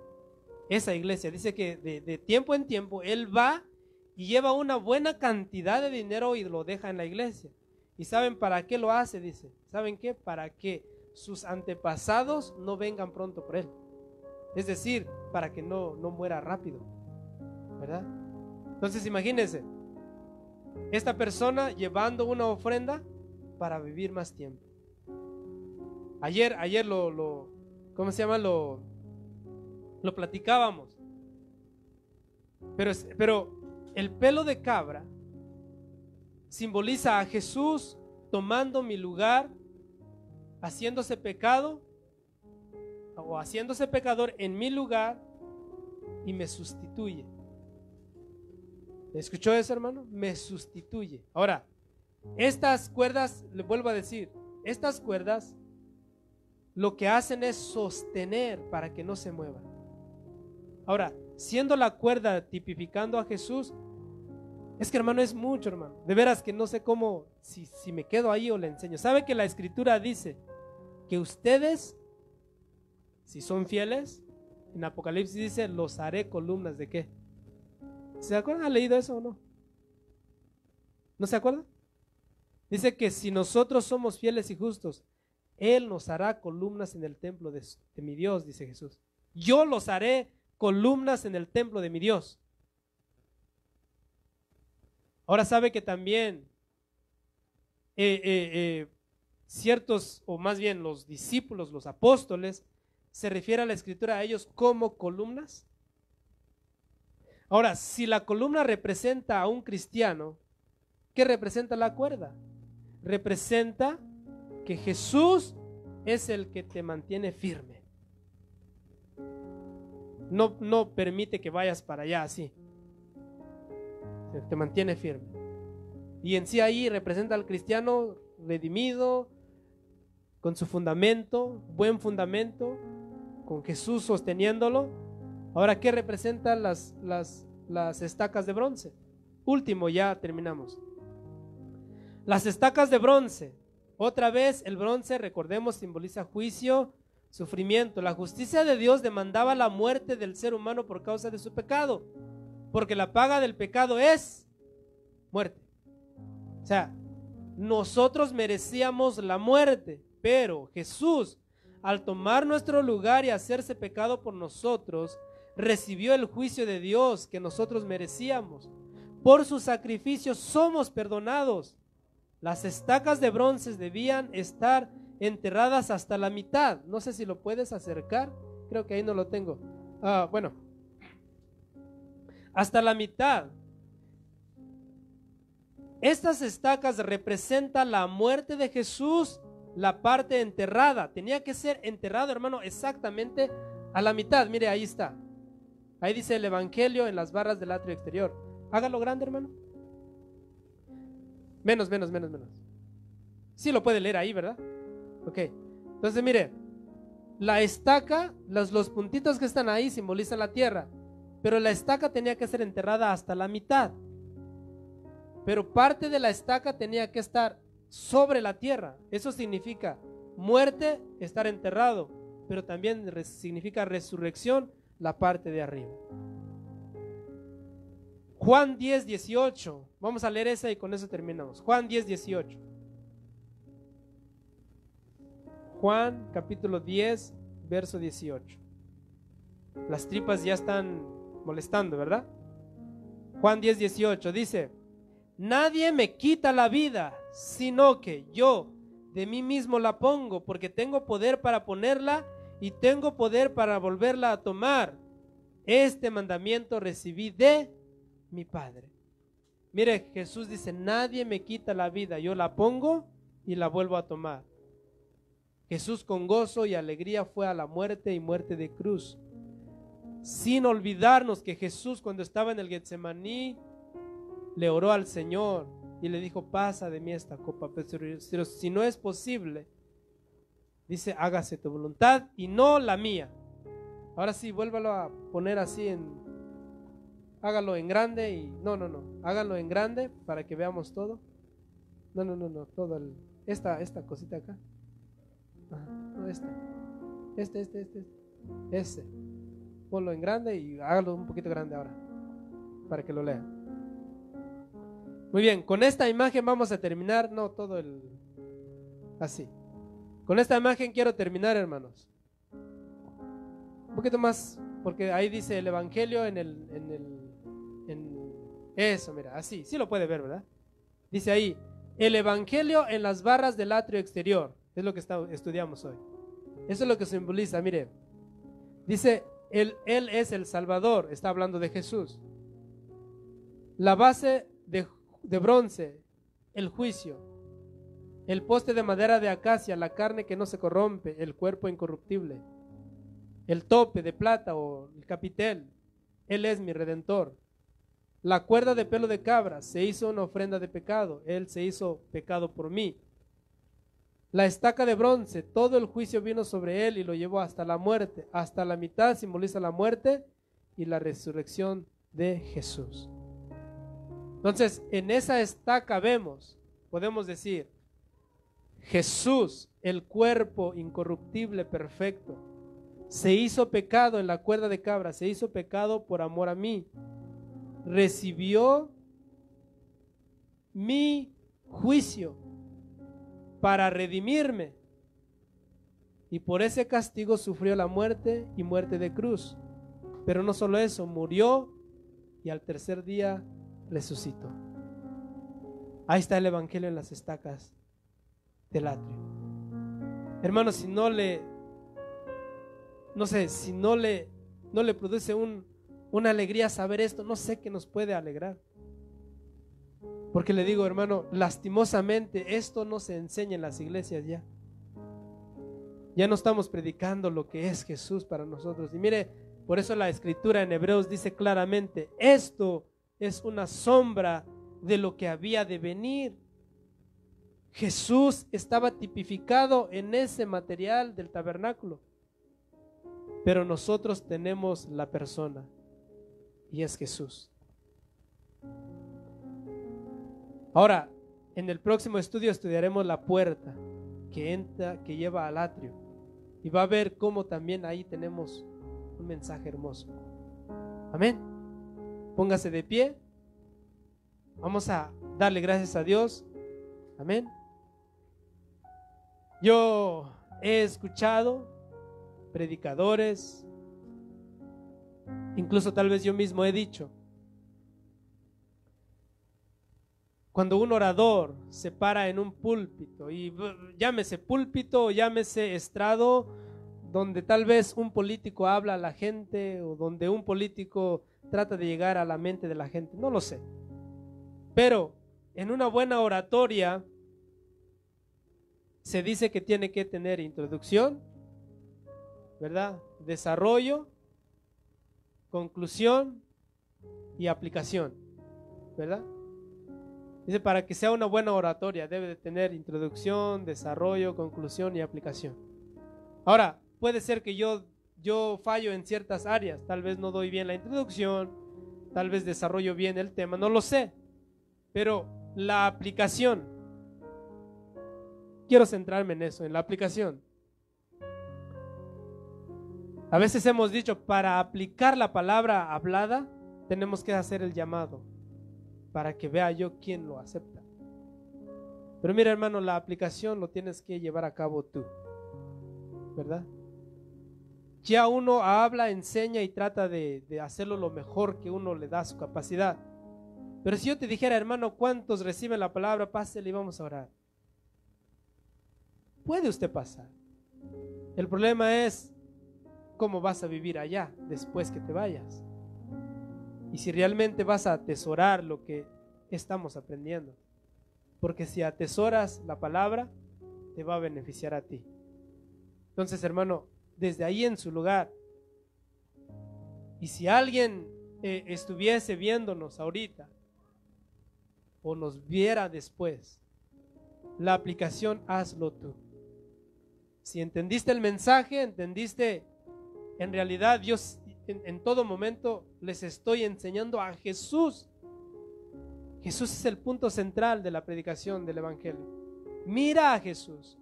Esa iglesia, dice que de tiempo en tiempo él va y lleva una buena cantidad de dinero y lo deja en la iglesia. ¿Y saben para qué lo hace? Dice, ¿saben qué? Para que sus antepasados no vengan pronto por él. Es decir, para que no muera rápido, ¿verdad? Entonces imagínense, esta persona llevando una ofrenda para vivir más tiempo. Ayer ¿cómo se llama? Lo platicábamos. Pero el pelo de cabra simboliza a Jesús tomando mi lugar, haciéndose pecado o haciéndose pecador en mi lugar, y me sustituye. ¿Escuchó eso, hermano? Me sustituye. Ahora, estas cuerdas, le vuelvo a decir, estas cuerdas lo que hacen es sostener para que no se muevan. Ahora, siendo la cuerda tipificando a Jesús, es que, hermano, es mucho, hermano. De veras que no sé cómo, si me quedo ahí o le enseño. ¿Sabe que la Escritura dice que ustedes, si son fieles, en Apocalipsis dice, los haré columnas de qué? ¿Se acuerdan? ¿Ha leído eso o no? ¿No se acuerdan? Dice que si nosotros somos fieles y justos, Él nos hará columnas en el templo de mi Dios, dice Jesús. Yo los haré columnas en el templo de mi Dios. Ahora sabe que también ciertos, o más bien los discípulos, los apóstoles, se refiere a la Escritura a ellos como columnas. Ahora, si la columna representa a un cristiano, ¿qué representa la cuerda? Representa que Jesús es el que te mantiene firme. No permite que vayas para allá así. Te mantiene firme. Y en sí ahí representa al cristiano redimido, con su fundamento, buen fundamento, con Jesús sosteniéndolo. Ahora, ¿qué representan las estacas de bronce? Último, ya terminamos. Las estacas de bronce. Otra vez, el bronce, recordemos, simboliza juicio, sufrimiento. La justicia de Dios demandaba la muerte del ser humano por causa de su pecado, porque la paga del pecado es muerte. O sea, nosotros merecíamos la muerte, pero Jesús, al tomar nuestro lugar y hacerse pecado por nosotros, recibió el juicio de Dios que nosotros merecíamos. Por su sacrificio somos perdonados. Las estacas de bronce debían estar enterradas hasta la mitad. No sé si lo puedes acercar. Creo que ahí no lo tengo. Bueno, hasta la mitad. Estas estacas representan la muerte de Jesús, la parte enterrada. Tenía que ser enterrado, hermano, exactamente a la mitad. Mire, ahí está. Ahí dice el Evangelio en las barras del atrio exterior. Hágalo grande, hermano. Menos. Sí lo puede leer ahí, ¿verdad? Ok. Entonces, mire, la estaca, los puntitos que están ahí simbolizan la tierra, pero la estaca tenía que ser enterrada hasta la mitad. Pero parte de la estaca tenía que estar sobre la tierra. Eso significa muerte, estar enterrado, pero también significa resurrección, la parte de arriba. Juan 10:18. Vamos a leer esa y con eso terminamos. Juan 10:18. Juan capítulo 10, verso 18. Las tripas ya están molestando, ¿verdad? Juan 10:18 dice: nadie me quita la vida, sino que yo de mí mismo la pongo, porque tengo poder para ponerla y tengo poder para volverla a tomar. Este mandamiento recibí de mi Padre. Mire, Jesús dice: nadie me quita la vida, yo la pongo y la vuelvo a tomar. Jesús con gozo y alegría fue a la muerte y muerte de cruz, sin olvidarnos que Jesús, cuando estaba en el Getsemaní, le oró al Señor y le dijo: pasa de mí esta copa, pero si no es posible, dice, hágase tu voluntad y no la mía. Ahora sí, vuélvalo a poner así hágalo en grande y no, háganlo en grande para que veamos todo. No, todo esta cosita acá. Ajá, no, ese. Ponlo en grande y hágalo un poquito grande ahora, para que lo lean. Muy bien, con esta imagen vamos a terminar, así. Con esta imagen quiero terminar, hermanos. Un poquito más, porque ahí dice el evangelio eso, mira, así, sí lo puede ver, ¿verdad? Dice ahí, el evangelio en las barras del atrio exterior, es lo que estudiamos hoy. Eso es lo que simboliza, mire. Dice, él es el Salvador, está hablando de Jesús. La base de bronce, el juicio. El poste de madera de acacia, la carne que no se corrompe, el cuerpo incorruptible. El tope de plata o el capitel, Él es mi redentor. La cuerda de pelo de cabra, se hizo una ofrenda de pecado, Él se hizo pecado por mí. La estaca de bronce, todo el juicio vino sobre Él y lo llevó hasta la muerte. Hasta la mitad simboliza la muerte y la resurrección de Jesús. Entonces, en esa estaca podemos decir, Jesús, el cuerpo incorruptible, perfecto, se hizo pecado en la cuerda de cabra, se hizo pecado por amor a mí. Recibió mi juicio para redimirme. Y por ese castigo sufrió la muerte y muerte de cruz. Pero no solo eso, murió y al tercer día resucitó. Ahí está el evangelio en las estacas del atrio. Hermanos, si no le produce una alegría saber esto, no sé qué nos puede alegrar. Porque le digo, hermano, lastimosamente esto no se enseña en las iglesias ya. Ya no estamos predicando lo que es Jesús para nosotros. Y mire, por eso la escritura en Hebreos dice claramente, esto es una sombra de lo que había de venir. Jesús estaba tipificado en ese material del tabernáculo. Pero nosotros tenemos la persona y es Jesús. Ahora, en el próximo estudio estudiaremos la puerta que entra, que lleva al atrio, y va a ver cómo también ahí tenemos un mensaje hermoso. Amén. Póngase de pie. Vamos a darle gracias a Dios. Amén. Yo he escuchado predicadores, incluso tal vez yo mismo he dicho, cuando un orador se para en un púlpito, y llámese púlpito o llámese estrado, donde tal vez un político habla a la gente o donde un político trata de llegar a la mente de la gente, no lo sé, pero en una buena oratoria se dice que tiene que tener introducción, ¿verdad? Desarrollo, conclusión y aplicación, ¿verdad? Dice, para que sea una buena oratoria debe de tener introducción, desarrollo, conclusión y aplicación. Ahora, puede ser que yo fallo en ciertas áreas, tal vez no doy bien la introducción, tal vez desarrollo bien el tema, no lo sé, pero la aplicación, quiero centrarme en eso, en la aplicación. A veces hemos dicho, para aplicar la palabra hablada, tenemos que hacer el llamado, para que vea yo quién lo acepta. Pero mira, hermano, la aplicación lo tienes que llevar a cabo tú, ¿verdad? Ya uno habla, enseña y trata de hacerlo lo mejor que uno le da su capacidad. Pero si yo te dijera, hermano, ¿cuántos reciben la palabra? Pásele y vamos a orar. Puede usted pasar. El problema es cómo vas a vivir allá después que te vayas. Y si realmente vas a atesorar lo que estamos aprendiendo. Porque si atesoras la palabra, te va a beneficiar a ti. Entonces, hermano, desde ahí en su lugar, y si alguien estuviese viéndonos ahorita o nos viera después, la aplicación hazlo tú. Si entendiste el mensaje, entendiste en realidad Dios en todo momento les estoy enseñando a Jesús. Jesús es el punto central de la predicación del evangelio. Mira a Jesús,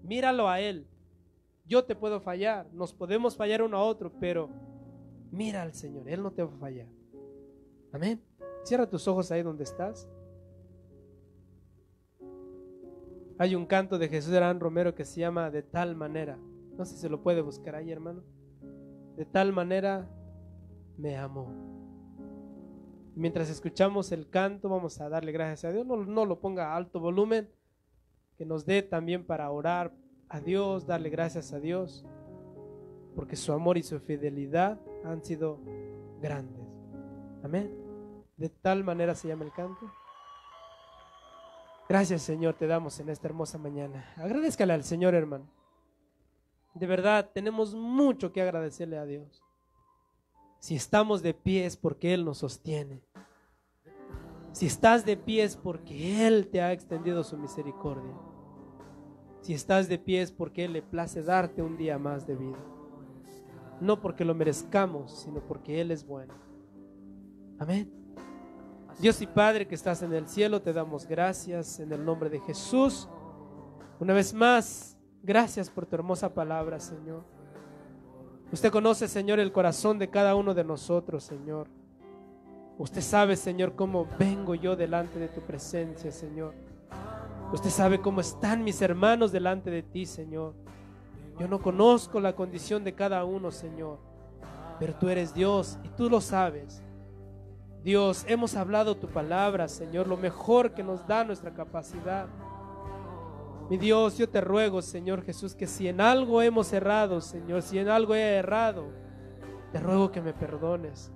míralo a Él. Yo te puedo fallar, nos podemos fallar uno a otro, pero mira al Señor, Él no te va a fallar. Amén. Cierra tus ojos ahí donde estás. Hay un canto de Jesús Herán Romero que se llama De tal manera. No sé si se lo puede buscar ahí, hermano. De tal manera me amó. Mientras escuchamos el canto, vamos a darle gracias a Dios. No lo ponga a alto volumen, que nos dé también para orar a Dios, darle gracias a Dios, porque su amor y su fidelidad han sido grandes. Amén. De tal manera se llama el canto. Gracias, Señor, te damos en esta hermosa mañana. Agradézcale al Señor, hermano. De verdad, tenemos mucho que agradecerle a Dios. Si estamos de pie es porque Él nos sostiene. Si estás de pie es porque Él te ha extendido su misericordia. Si estás de pie es porque Él le place darte un día más de vida. No porque lo merezcamos, sino porque Él es bueno. Amén. Dios y Padre que estás en el cielo, te damos gracias en el nombre de Jesús. Una vez más, gracias por tu hermosa palabra, Señor. Usted conoce, Señor, el corazón de cada uno de nosotros, Señor. Usted sabe, Señor, cómo vengo yo delante de tu presencia, Señor. Usted sabe cómo están mis hermanos delante de ti, Señor. Yo no conozco la condición de cada uno, Señor, pero tú eres Dios y tú lo sabes. Dios, hemos hablado tu palabra, Señor, lo mejor que nos da nuestra capacidad. Mi Dios, yo te ruego, Señor Jesús, que si en algo hemos errado, Señor, si en algo he errado, te ruego que me perdones.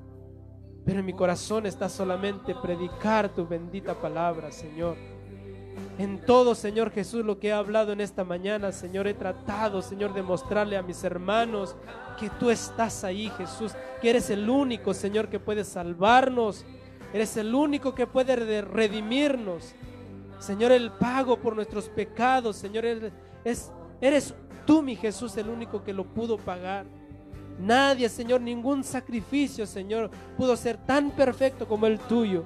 Pero en mi corazón está solamente predicar tu bendita palabra, Señor. En todo, Señor Jesús, lo que he hablado en esta mañana, Señor, he tratado, Señor, de mostrarle a mis hermanos que tú estás ahí, Jesús, que eres el único, Señor, que puede salvarnos, eres el único que puede redimirnos. Señor, el pago por nuestros pecados, Señor, eres tú, mi Jesús, el único que lo pudo pagar. Nadie, Señor, ningún sacrificio, Señor, pudo ser tan perfecto como el tuyo.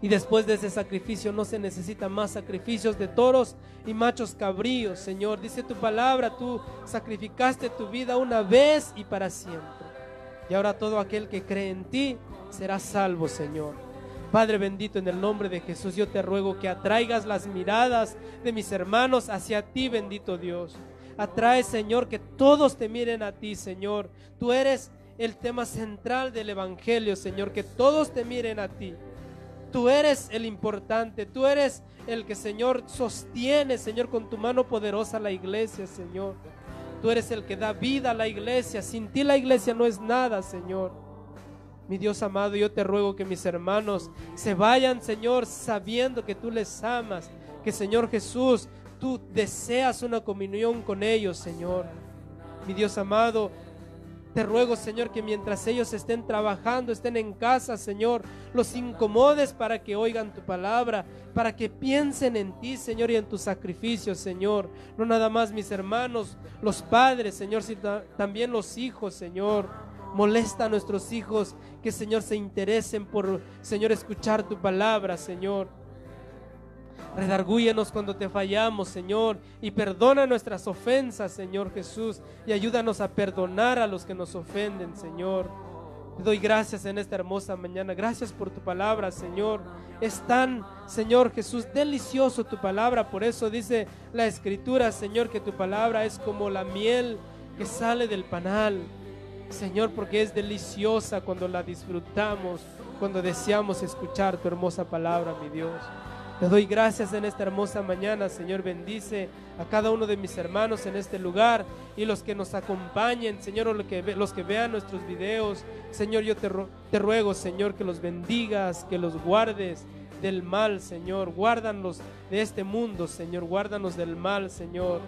Y después de ese sacrificio no se necesitan más sacrificios de toros y machos cabríos, Señor. Dice tu palabra, tú sacrificaste tu vida una vez y para siempre. Y ahora todo aquel que cree en ti será salvo, Señor. Padre bendito, en el nombre de Jesús, yo te ruego que atraigas las miradas de mis hermanos hacia ti, bendito Dios. Atrae, Señor, que todos te miren a ti, Señor. Tú eres el tema central del evangelio, Señor, que todos te miren a ti. Tú eres el importante, tú eres el que, Señor, sostiene, Señor, con tu mano poderosa la iglesia, Señor. Tú eres el que da vida a la iglesia. Sin ti la iglesia no es nada, Señor. Mi Dios amado, yo te ruego que mis hermanos se vayan, Señor, sabiendo que tú les amas, que, Señor Jesús, tú deseas una comunión con ellos, Señor. Mi Dios amado, te ruego, Señor, que mientras ellos estén trabajando, estén en casa, Señor, los incomodes para que oigan tu palabra, para que piensen en ti, Señor, y en tus sacrificios, Señor. No nada más mis hermanos, los padres, Señor, sino también los hijos, Señor. Molesta a nuestros hijos que, Señor, se interesen por, Señor, escuchar tu palabra, Señor. Redargúyenos cuando te fallamos, Señor, y perdona nuestras ofensas, Señor Jesús, y ayúdanos a perdonar a los que nos ofenden, Señor. Te doy gracias en esta hermosa mañana. Gracias por tu palabra, Señor. Es tan, Señor Jesús, delicioso tu palabra. Por eso dice la Escritura, Señor, que tu palabra es como la miel que sale del panal, Señor, porque es deliciosa cuando la disfrutamos, cuando deseamos escuchar tu hermosa palabra, mi Dios. Te doy gracias en esta hermosa mañana, Señor. Bendice a cada uno de mis hermanos en este lugar y los que nos acompañen, Señor, o los que vean nuestros videos. Señor, yo te ruego, Señor, que los bendigas, que los guardes del mal, Señor. Guárdanos de este mundo, Señor. Guárdanos del mal, Señor.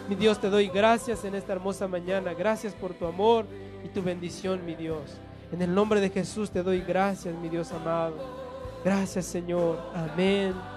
Mi Dios, te doy gracias en esta hermosa mañana. Gracias por tu amor y tu bendición, mi Dios. En el nombre de Jesús te doy gracias, mi Dios amado. Gracias, Señor. Amén.